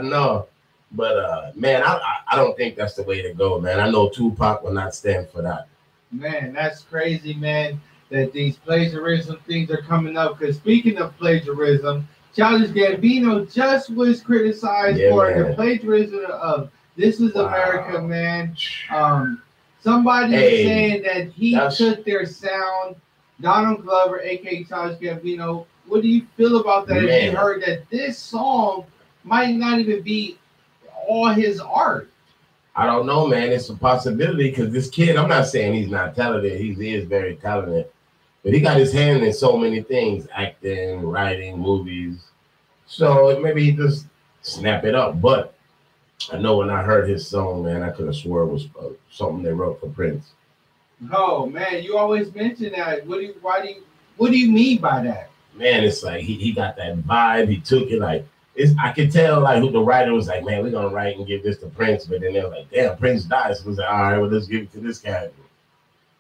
no. But man, I don't think that's the way to go, man. I know Tupac will not stand for that. Man, that's crazy, man, that these plagiarism things are coming up. Because speaking of plagiarism, Childish Gambino just was criticized for the plagiarism of This Is America, man. Somebody saying that he took their sound. Donald Glover, a.k.a. Childish Gambino, what do you feel about that? If you heard that this song might not even be all his art. I don't know, man. It's a possibility because this kid, I'm not saying he's not talented. He is very talented. But he got his hand in so many things, acting, writing, movies. So maybe he just snap it up. But I know when I heard his song, man, I could have swore it was something they wrote for Prince. Oh, man, you always mention that. What do you mean by that? Man, it's like he got that vibe. He took it like, I could tell like who the writer was like, man, we're gonna write and give this to Prince, but then they're like, damn, Prince died. So it was like, all right, well, let's give it to this guy.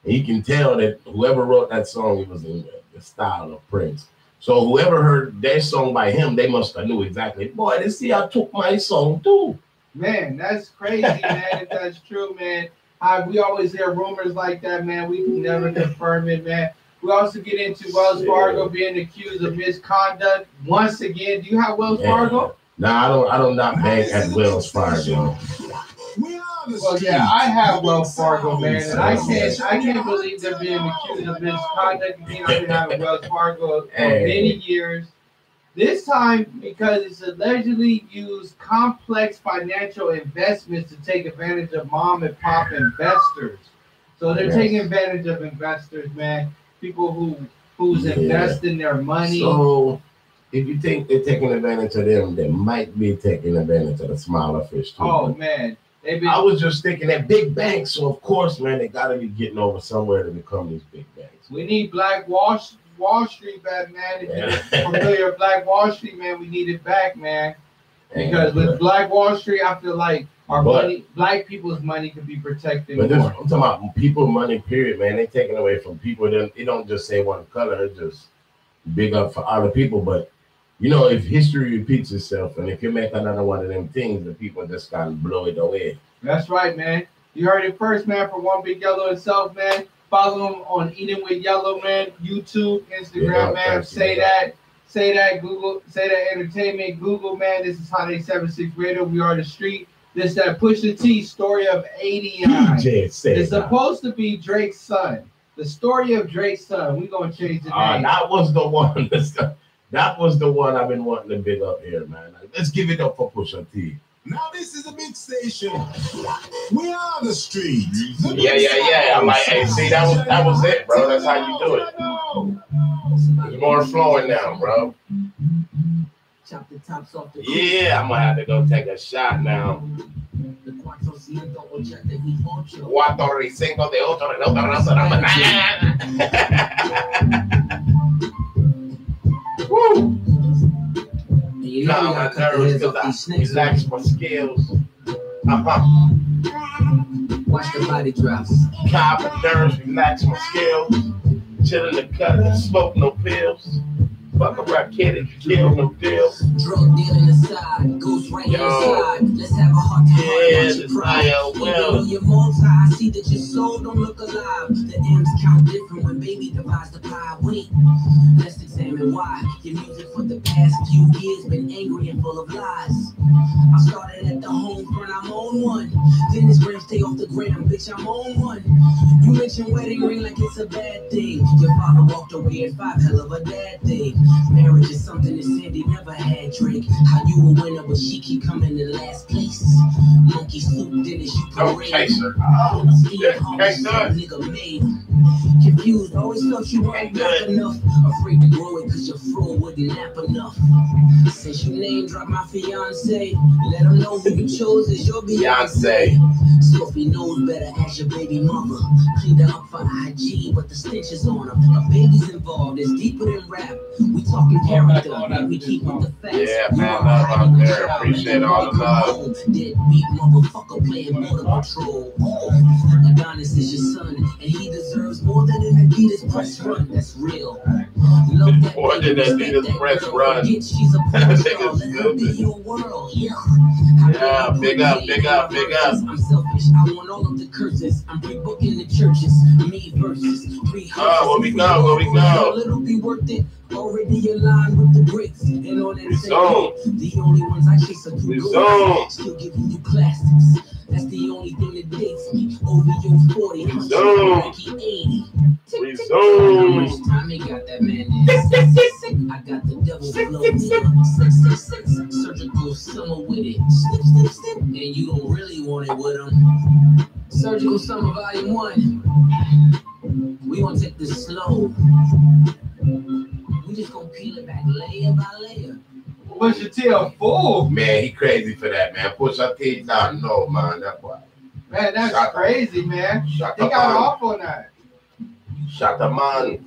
And you can tell that whoever wrote that song, it was in the style of Prince. So whoever heard that song by him, they must have knew exactly. Boy, this see, I took my song too. Man, that's crazy, man. If that's true, man. We always hear rumors like that, man. We can never confirm it, man. We also get into Wells Fargo being accused of misconduct once again. Do you have Wells Fargo? No, I don't not bank at Wells Fargo. Well, yeah, I have Wells Fargo, man, and I can't believe they're being accused of misconduct. Again, I've been having Wells Fargo for many years. This time because it's allegedly used complex financial investments to take advantage of mom and pop investors. So they're taking advantage of investors, man. People who's investing their money. So if you think they're taking advantage of them, they might be taking advantage of the smaller fish too. Oh man. I was just thinking that big banks, so of course, man, they gotta be getting over somewhere to become these big banks. We need Black Wall Street back, man. If you're familiar with Black Wall Street, man, we need it back, man. Because with Black Wall Street, I feel like our money, black people's money, could be protected more. I'm talking about people money, period, man. They taking away from people. They don't just say one color, it just big up for other people. But you know, if history repeats itself, and if you make another one of them things, the people just gotta blow it away. That's right, man. You heard it first, man, from One Big Yellow himself, man. Follow him on Eating with Yellow, man. YouTube, Instagram, man. SayDat, Google, SayDat Entertainment, Google, man. This is HOT876 Radio. We are the street. This that Pusha T story of 89. It's supposed to be Drake's son. The story of Drake's son. We're gonna change the name. That was the one. That was the one I've been wanting to big up here, man. Let's give it up for Pusha T. Now this is a big station. We are the street. Yeah. I'm like, hey, see, that was it, bro. That's how you do it. It's more flowing now, bro. Yeah, I'm gonna have to go take a shot now. 4-5 de 8 Woo! You know, my nerves because I relax my skills. Watch the body drop. Calm my nerves, relax my skills. Chill in the cut, smoke no pills. Fuck a rap kid and kill no deals. Drug dealing aside, ghost right inside. Let's have a heart to heart. This IL Your multi, I see that your soul don't look alive. The M's count different when baby divides the pie. Wait, let's examine why. Your music for the past few years been angry and full of lies. I started at the home front, I'm on one. Then this gram stay off the gram, bitch, I'm on one. You mentioned wedding ring like it's a bad thing. Your father walked away at 5, hell of a dad thing. Marriage is something that Sandy never had, Drake. How you a winner, but she keep coming in last place. Monkey soup, Dennis, you parade. Okay, sir. Nigga made. Confused, always felt you weren't black enough. Afraid to grow it cause your fro wouldn't nap enough. Since you name dropped my fiance, let them know who you chose as your Beyonce. Sophie knows better as your baby mother. Cleaned her up for IG, but the stench is on her. A baby's involved, it's deeper than rap. We talking character, like we keep with the facts. Yeah, man, love out there. Appreciate all the love. Deadbeat motherfucker playing border patrol. Adonis is your son, and he deserves more than an Adidas press run. That's real. Love that More than an Adidas press run. She's a porn star. Let her be your world. Yeah, big up, big up, big up. I'm selfish. I want all of the curses. I'm rebooking the churches. Me versus where we go? Where we go? It'll be worth it. Already aligned with the bricks. And on that same zone. The only ones I chase are We through zone. still giving you classics. That's the only thing that dates me. Over your 40, I'm zone. 80. We zone. How much time he got that man? I got the devil flow. Surgical summer with it. And you don't really want it with him. Surgical Summer Volume 1. We gonna take this slow. We just gonna peel it back layer by layer. Pusha T a fool. Man, he crazy for that, man. Pusha T, no, man, that's why. Man, that's Shut crazy, man. Shut He up, got man. off on that. Shut up, man.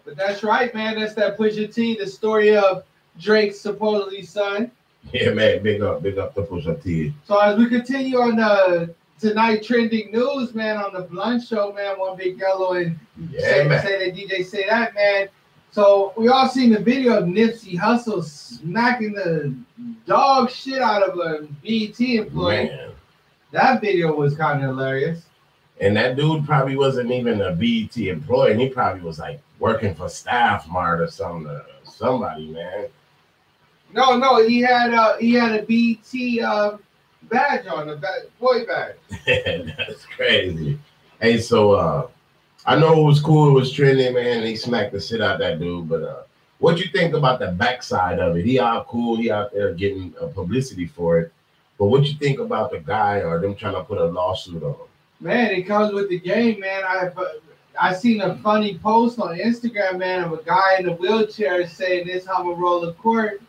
But that's right, man. That's that Pusha T, the story of Drake's supposedly son. Yeah, man, big up to Pusha T. So as we continue on tonight trending news, man, on the Blunt Show, man, One Big Yellow and Yeah, man. say that DJ say that, man. So we all seen the video of Nipsey Hussle smacking the dog shit out of a BET employee. Man. That video was kind of hilarious. And that dude probably wasn't even a BET employee. And he probably was like working for Staff Mart or somebody, man. No, he had a BET badge on, a boy badge. That's crazy. Hey, so I know it was cool, it was trending, man. He smacked the shit out of that dude, but what you think about the backside of it? He out cool, he out there getting publicity for it. But what you think about the guy or them trying to put a lawsuit on him? Man, it comes with the game, man. I seen a funny post on Instagram, man, of a guy in a wheelchair saying this how I'm gonna roll the court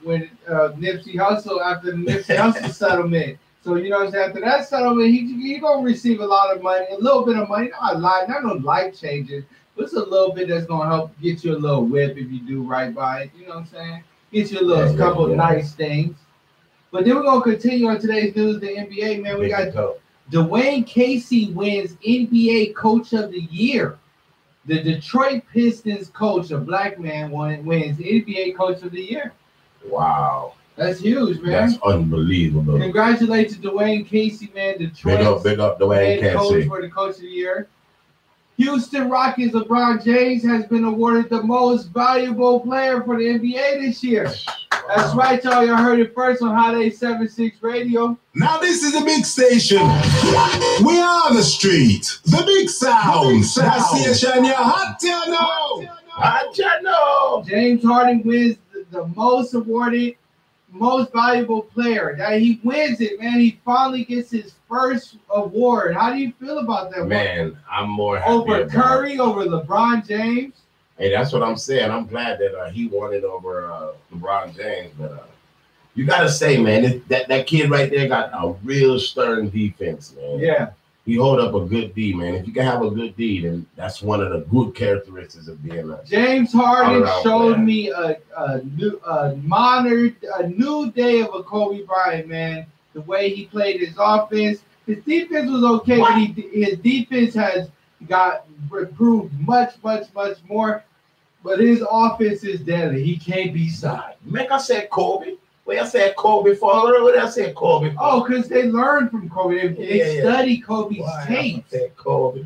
when Nipsey Hussle, after the Nipsey Hussle settlement. So, you know what I'm saying? After that settlement, he gonna receive a lot of money, a little bit of money, not no life changing, but it's a little bit that's gonna help get you a little whip if you do right by it. You know what I'm saying? Get you a little couple nice things. But then we're gonna continue on today's news, the NBA, man. We got Dwayne Casey wins NBA Coach of the Year. The Detroit Pistons coach, a black man, wins NBA Coach of the Year. Wow. That's huge, man. That's unbelievable. Congratulations to Dwayne Casey, man. Detroit. Big up Dwayne head coach Casey. for the Coach of the Year. Houston Rockets LeBron James has been awarded the most valuable player for the NBA this year. That's right, y'all. Y'all heard it first on HOT876 Radio. Now this is a big station. We are on the street. The big sound. That station, you're hot channel. Hot channel. James Harden wins the most awarded, most valuable player. That he wins it, man. He finally gets his first award. How do you feel about that? Man, I'm more happy over about Curry, over LeBron James. Hey, that's what I'm saying. I'm glad that he won it over LeBron James. But you got to say, man, that kid right there got a real stern defense, man. Yeah. He hold up a good D, man. If you can have a good D, then that's one of the good characteristics of being a James Harden showed man. me a new day of a Kobe Bryant, man. The way he played his offense. His defense was okay, but his defense has got improved much more. But his offense is deadly. He can't be side. Make I said Kobe. Where I said Kobe for? Where I said Kobe for? Oh, because they learned from Kobe. They study Kobe's tapes. I said Kobe.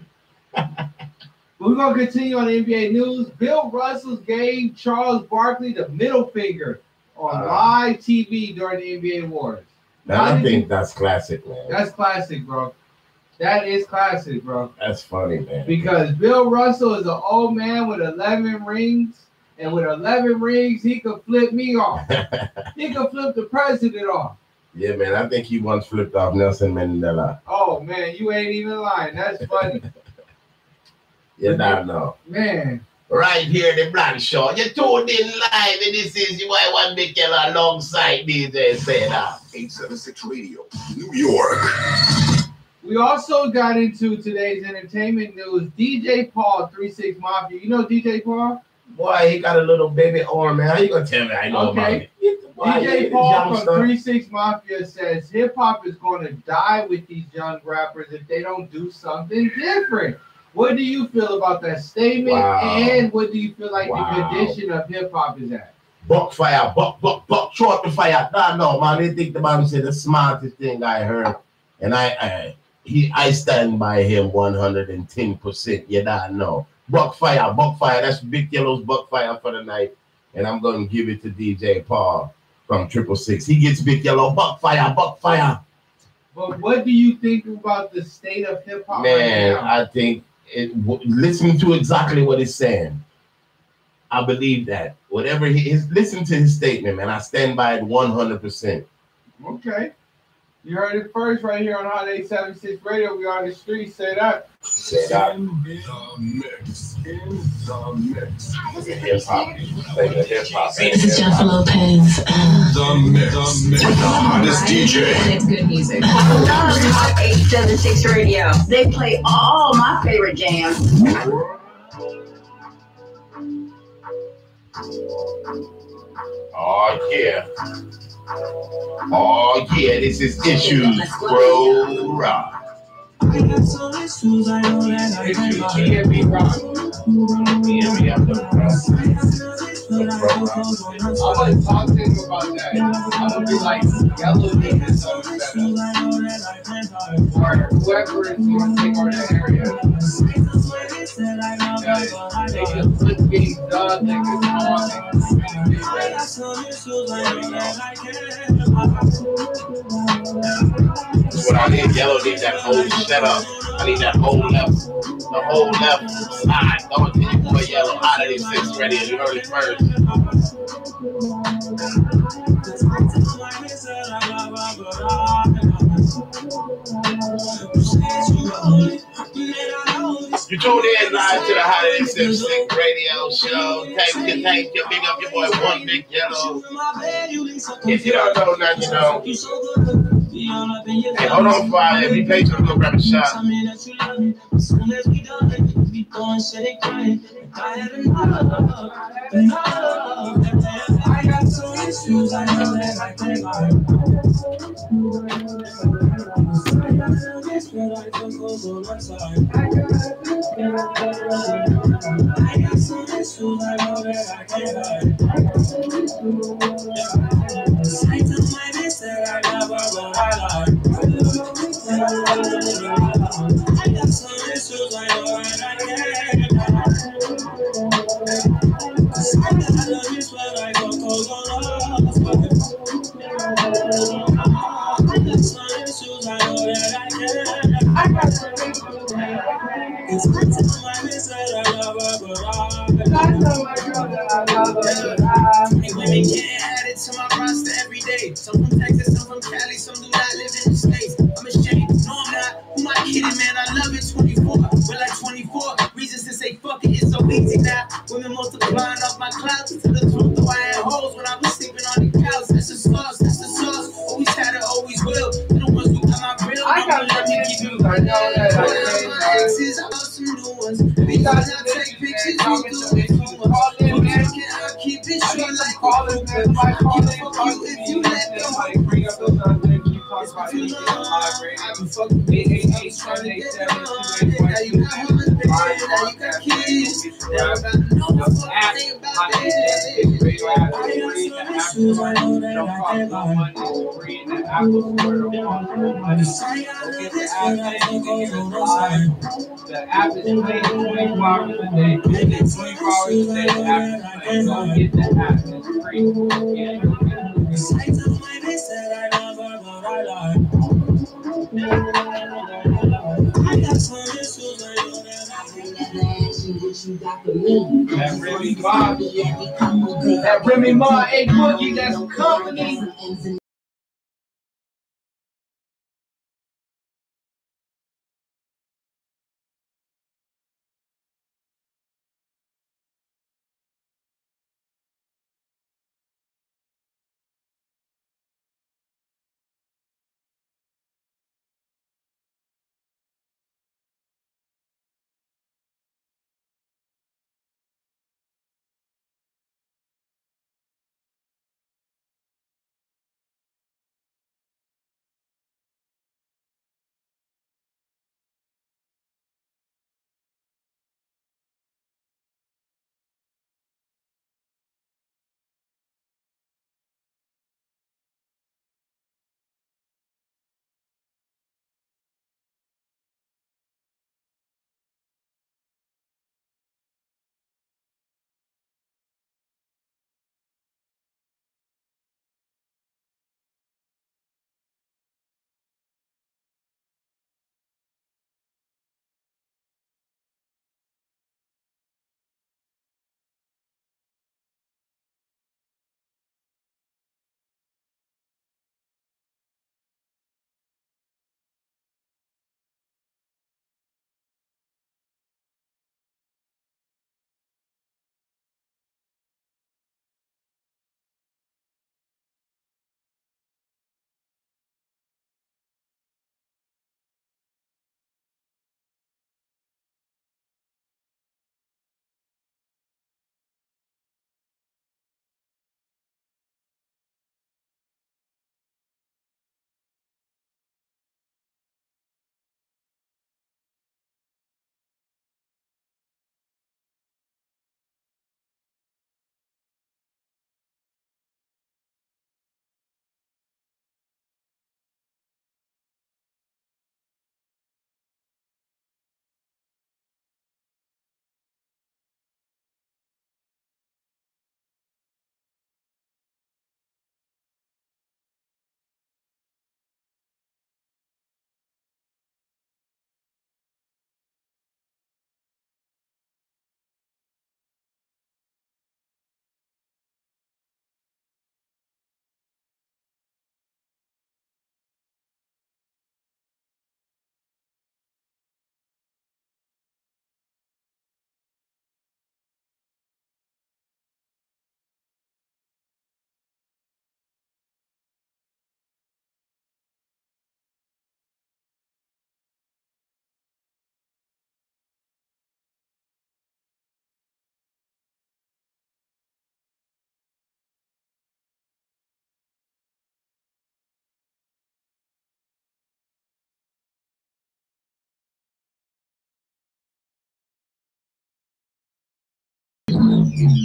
We're going to continue on the NBA news. Bill Russell gave Charles Barkley the middle finger on live TV during the NBA Awards. I think that's classic, man. That's classic, bro. That is classic, bro. That's funny, man. Because Bill Russell is an old man with 11 rings. And with 11 rings, he could flip me off. He could flip the president off. Yeah, man, I think he once flipped off Nelson Mandela. Oh man, you ain't even lying. That's funny. You don't know. Man. Right here, the Black Show. You tuned in live, and this is your one big yellow alongside DJ SayDat. 876 Radio, New York. We also got into today's entertainment news. DJ Paul, 36 Mafia. You know DJ Paul? Boy, he got a little baby arm, man. How you gonna tell me I know about it? DJ Paul from 36 Mafia says hip hop is going to die with these young rappers if they don't do something different. What do you feel about that statement? Wow. And what do you feel like the condition of hip hop is at? Buck fire, buck, short the fire. No, man. They think the man said the smartest thing I heard, and I stand by him 110%. You don't know. Buck fire. That's Big Yellow's buck fire for the night, and I'm gonna give it to DJ Paul from 666. He gets Big Yellow buck fire. But what do you think about the state of hip hop? Man, right now? I think listen to exactly what he's saying. I believe that whatever he is, listen to his statement, man. I stand by it 100%. Okay. You heard it first right here on HOT876 Radio. We on the street. SayDat. SayDat. In the mix. Hip hop. This is Jennifer Lopez. The mix. With the hottest DJ. And it's good music. HOT876 Radio. They play all my favorite jams. Oh yeah, this is Issues, bro. Rock. Issues can't rock. I want to talk to him about that. I'm going to be like, Yellow needs to or whoever is going to take over that area. They just put things done, they can talk, What I need, Yellow needs that whole setup. I need that whole left, the whole left side. I'm going to take boy Yellow out of this 6 radio. You heard it first. You tuned in live to the HOT876 Radio Show. Thank you. Big up your boy, One Big Yellow. If you don't know, now you know. Hey, hold on, Friday. If you patient, I'm gonna grab a shot. I got some issues, I know that I can't lie. Women can't add it to my roster every day. Some from Texas, some from Cali, some do not live in the States. I'm ashamed, no I'm not. Who am I kidding, man? I love it. 24, we're like 24 reasons to say fuck it. It's so easy now. Women multiplying off my clouds. To the truth, though I had hoes when I was sleeping on the couch. That's the sauce. Always had it, always will. They're the ones who got my real. I got let me keep you. I know that I can't. My exes, I bought some new ones. Because I take pictures, you do it too much. I'll keep it short like calling them. I call you if you let them. Like bring up those other things you talk about. You I'm fucking 888-787-2812. now you got kids. Now I got no fucking about it. The app is playing 24 hours a day. 24 hours a day. The app is playing. Go get the app. It's free. That Remy Bob, that Remy Ma, A Boogie, that's company.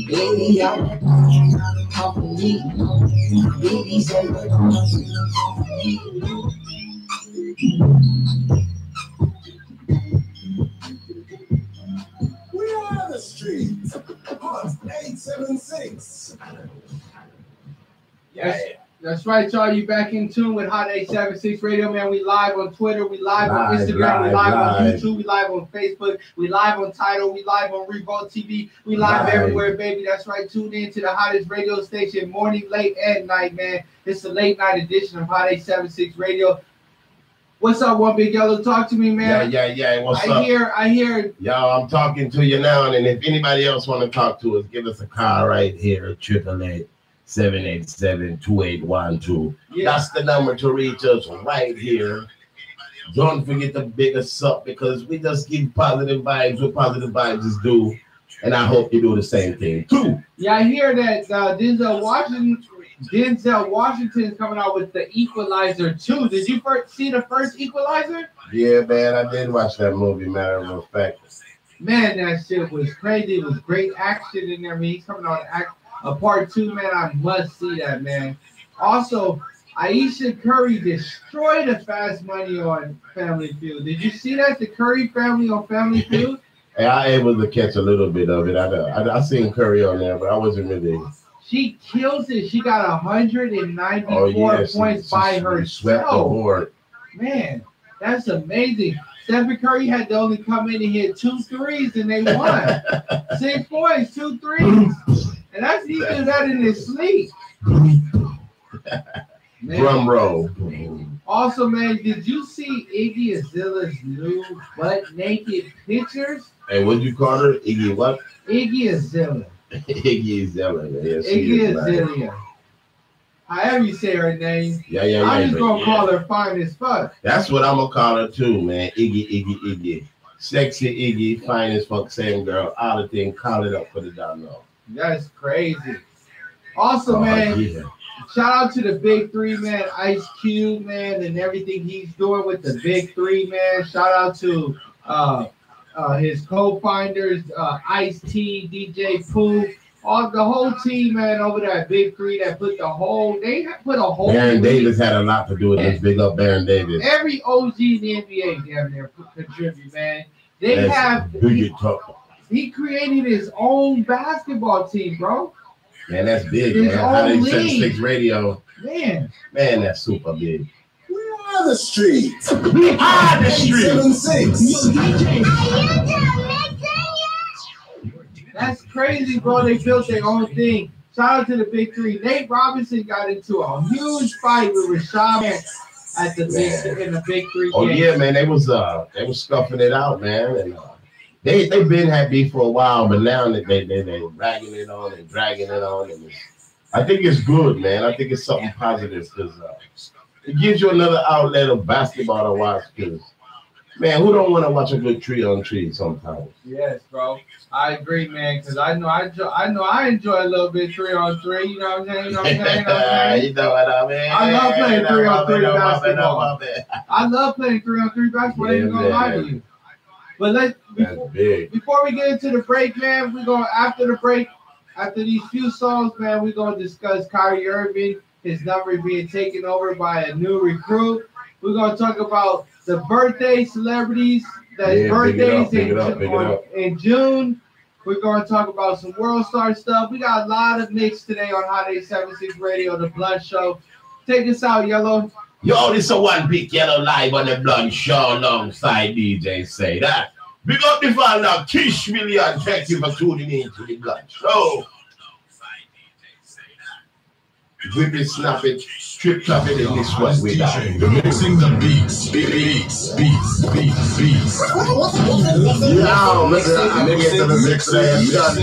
Baby, I'm not a company. Baby, say we're gonna see the company. We are the streets. Hot 876. Yes, that's right, y'all. You back in tune with Hot 876 Radio, man. We live on Twitter, we live on Instagram, we live on YouTube, we live on Facebook, we live on Tidal, we live on Revolt TV, we live everywhere, baby. That's right. Tune in to the hottest radio station, morning, late, and night, man. It's the late night edition of Hot 876 Radio. What's up, One Big Yellow? Talk to me, man. Yeah. What's up? I hear. Yo, I'm talking to you now, and if anybody else want to talk to us, give us a call right here, 888-787-2812. Yeah. That's the number to reach us right here. Don't forget to big us up because we just give positive vibes what positive vibes is due, and I hope you do the same thing too. Yeah, I hear that Denzel Washington is coming out with the Equalizer 2. Did you see the first Equalizer? Yeah, man, I did watch that movie, matter of fact. Man, that shit was crazy. It was great action in there. I mean, he's coming out a part 2, man. I must see that, man. Also, Aisha Curry destroyed the Fast Money on Family Feud. Did you see that? The Curry family on Family Feud? Hey, I able to catch a little bit of it. I seen Curry on there, but I wasn't really. She kills it. She got 194 points by herself. Swept the board. Man, that's amazing. Stephen Curry had to only come in and hit 2 threes, and they won. 6 points, 2 threes. And that's he did that in his sleep. Drum roll. Also, man, did you see Iggy Azalea's new butt naked pictures? Hey, what'd you call her? Iggy what? Iggy Azalea. Iggy Azalea. Yes, Iggy Azalea. However you say her name. Yeah. I'm just gonna call her fine as fuck. That's what I'm gonna call her too, man. Iggy. Sexy Iggy, fine as fuck, same girl. All the thing, call it up, put it down low. That's crazy. Also, man, shout out to the Big 3, man. Ice Cube, man, and everything he's doing with the Big 3, man. Shout out to his co-finders, Ice-T, DJ Pooh, the whole team, man, over there, Big 3, that put a whole Baron Davis had a lot to do with this. Big up Baron Davis. Every OG in the NBA down there contribute, man. He created his own basketball team, bro. Man, that's big, man. Hot 876 Radio. Man, that's super big. We are the streets. We are the streets. 876. That's crazy, bro. They built their own thing. Shout out to the Big 3. Nate Robinson got into a huge fight with Rashad at the in the Big 3 game. Oh yeah, man. They was scuffing it out, man. And they been had beef for a while, but now they ragging it on and dragging it on. And I think it's good, man. I think it's something positive because it gives you another outlet of basketball to watch. Because man, who don't want to watch a good 3-on-3 sometimes? Yes, bro. I agree, man. Because I enjoy a little bit 3-on-3. You know what I'm saying? You know what I'm saying? You know what I mean? I love playing 3-on-3 basketball. I love playing 3-on-3 basketball. I ain't gonna lie to you. But before we get into the break, man, we're going after the break, after these few songs, man, we're gonna discuss Kyrie Irving, his number being taken over by a new recruit. We're gonna talk about the birthday celebrities that's birthdays in June. We're gonna talk about some World Star stuff. We got a lot of mix today on Hot 876 Radio, the Blunt Show. Take us out, Yellow. Yo, this is a One Big Yellow live on the Blunt Show alongside DJ SayDat. Big up the fan now, Kish Million. Thank you for tuning in to the Blunt Show. Whip it, snap it, strip clap it, and this what we got. Mixing the beats. Yo, mixing the mixer.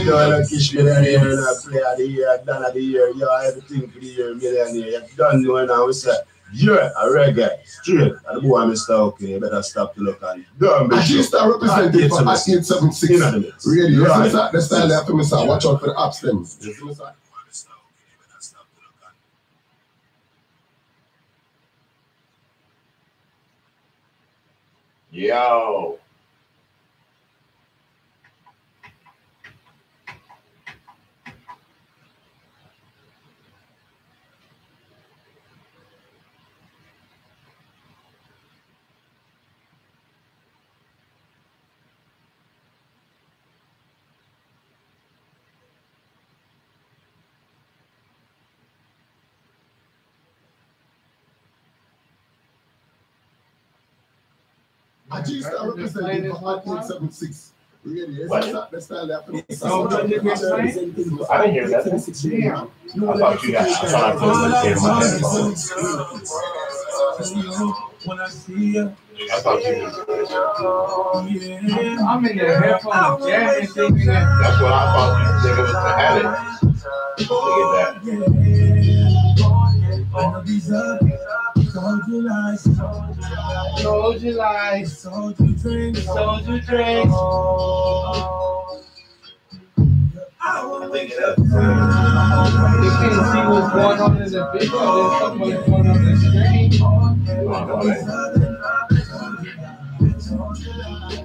Done, Kish Million, player of the year, done of the year, yo, everything for the year, millionaire. You done know now, we say. Yeah, a reggae, straight. And the boy, Mr. Okay, you better stop to look at it. Don't I should start representing for 876 Radio. The style there for me, sir. Watch out for the ups, them. Yo. I just start representing for HOT876. What? That's not that. I didn't hear that. I thought you got. I thought I put it in my headphones. When I see you, I thought you. I'm in the headphones jamming, thinking that. That's what I thought you nigga was to have it. Look at that. I know these other told you lies, Told you lies, told you drinks, told you drinks. I wanna Look wake it up. up. You can't see what's going on in the video. There's so much going on the screen.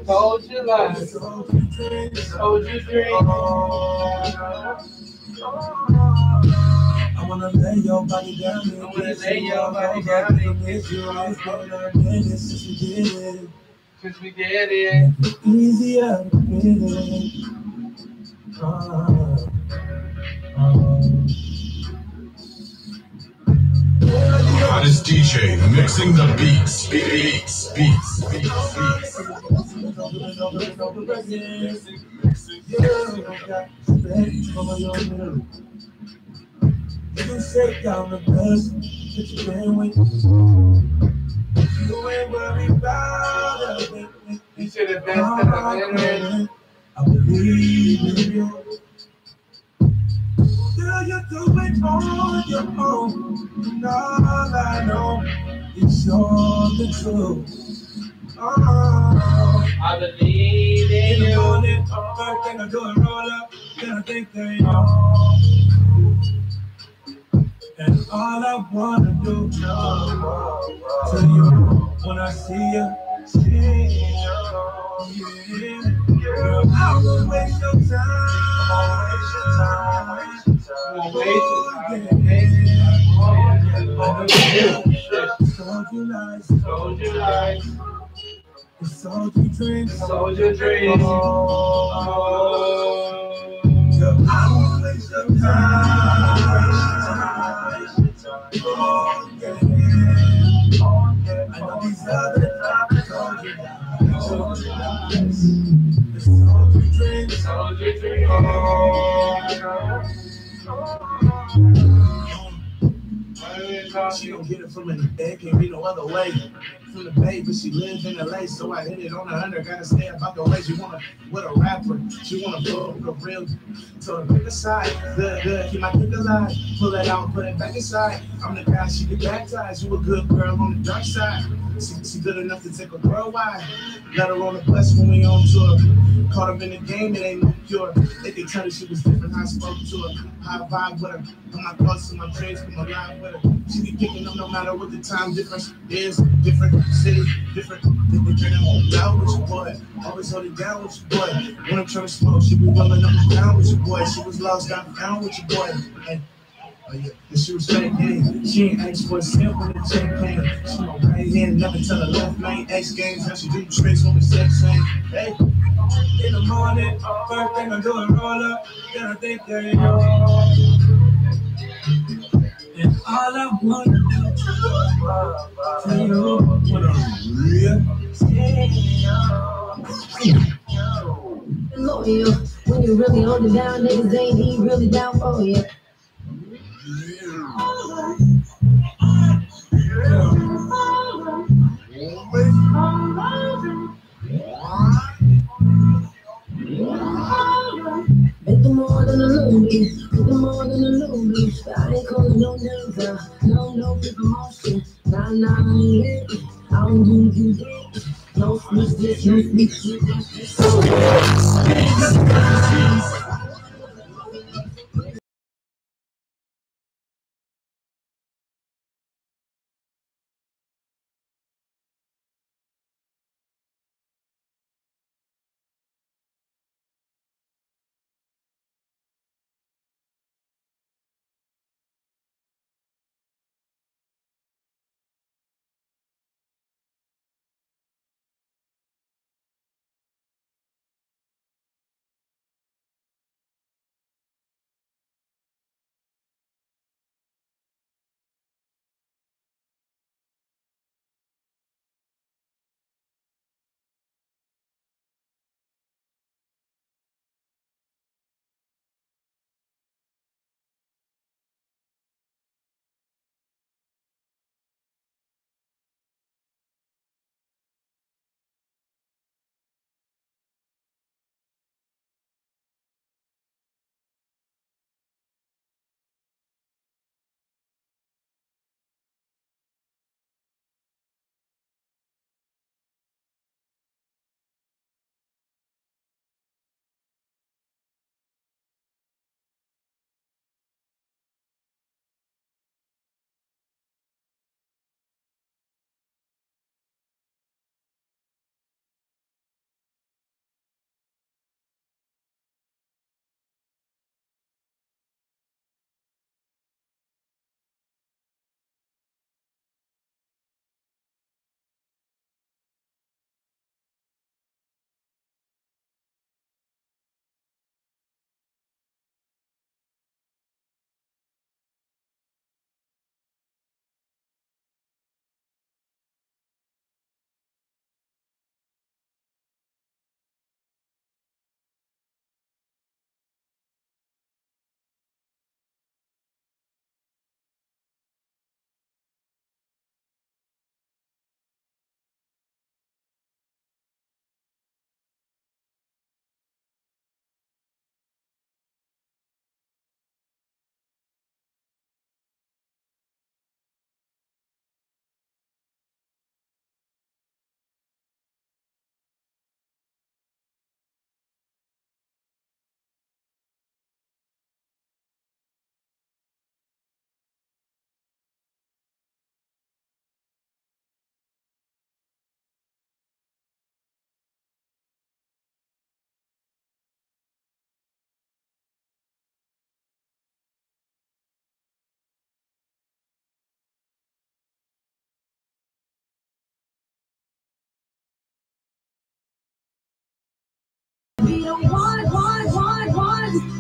Told you lies, told you drinks. I wanna lay your body down. I wanna lay your body down and kiss you right since we did it. Easier to get it. Hottest DJ mixing the beats. You shake down the best that you can win. You ain't worried about it. You should have been set up in I believe in you. Girl, you do it on your own. And all I know is you're the truth. I believe in In the you. morning, first thing I do is roll up. Then I think they know. And all I wanna do to you when I see you, yeah. Girl, I won't waste your time. Told you lies, Told you lies, sold you drinks, told you dreams. Girl, I won't waste your time. I know these other told you lies. Sold you drinks, Told you dreams. She don't get it from any bed, can't be no other way. From the bay, but she lives in LA, so I hit it on 100. Gotta stay about the way she wanna with a rapper. She wanna pull the real. So pick a side, good, keep my dick alive. Pull it out, put it back inside. I'm the guy she get baptized. You a good girl on the dark side. She good enough to take a girl wide. Let her on the bus when we on tour. Caught up in the game, it ain't no cure. They can tell her she was different, I spoke to her. High vibe with her. Put my thoughts and my dreams, come alive with her. She be picking up no matter what the time difference is. Different city, different. They turn it down with your boy. Always hold it down with your boy. When I'm trying to smoke, she be rolling up and down with your boy. She was lost, got found with your boy. And she was fake, hey. She ain't asked for a sip when the champagne. She my right hand, never tell her left lane. X games, how she do tricks when we sex same. Hey, in the morning, first thing I do is roll up. Then I think they know. And all I want to do is tell you what I'm real. Loyal. When you really hold it down, niggas ain't he really down for you. Make them more than a little bit, make them more than a little bit. I ain't calling no names out, no big emotion. Nah, I ain't it. I don't do you dick. No sneak this, no sneak this.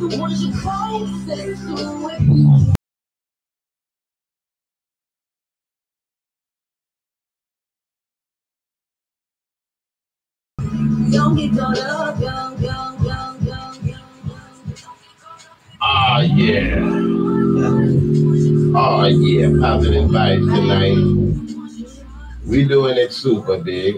Oh yeah. Oh yeah, positive vibes tonight. We doing it super big.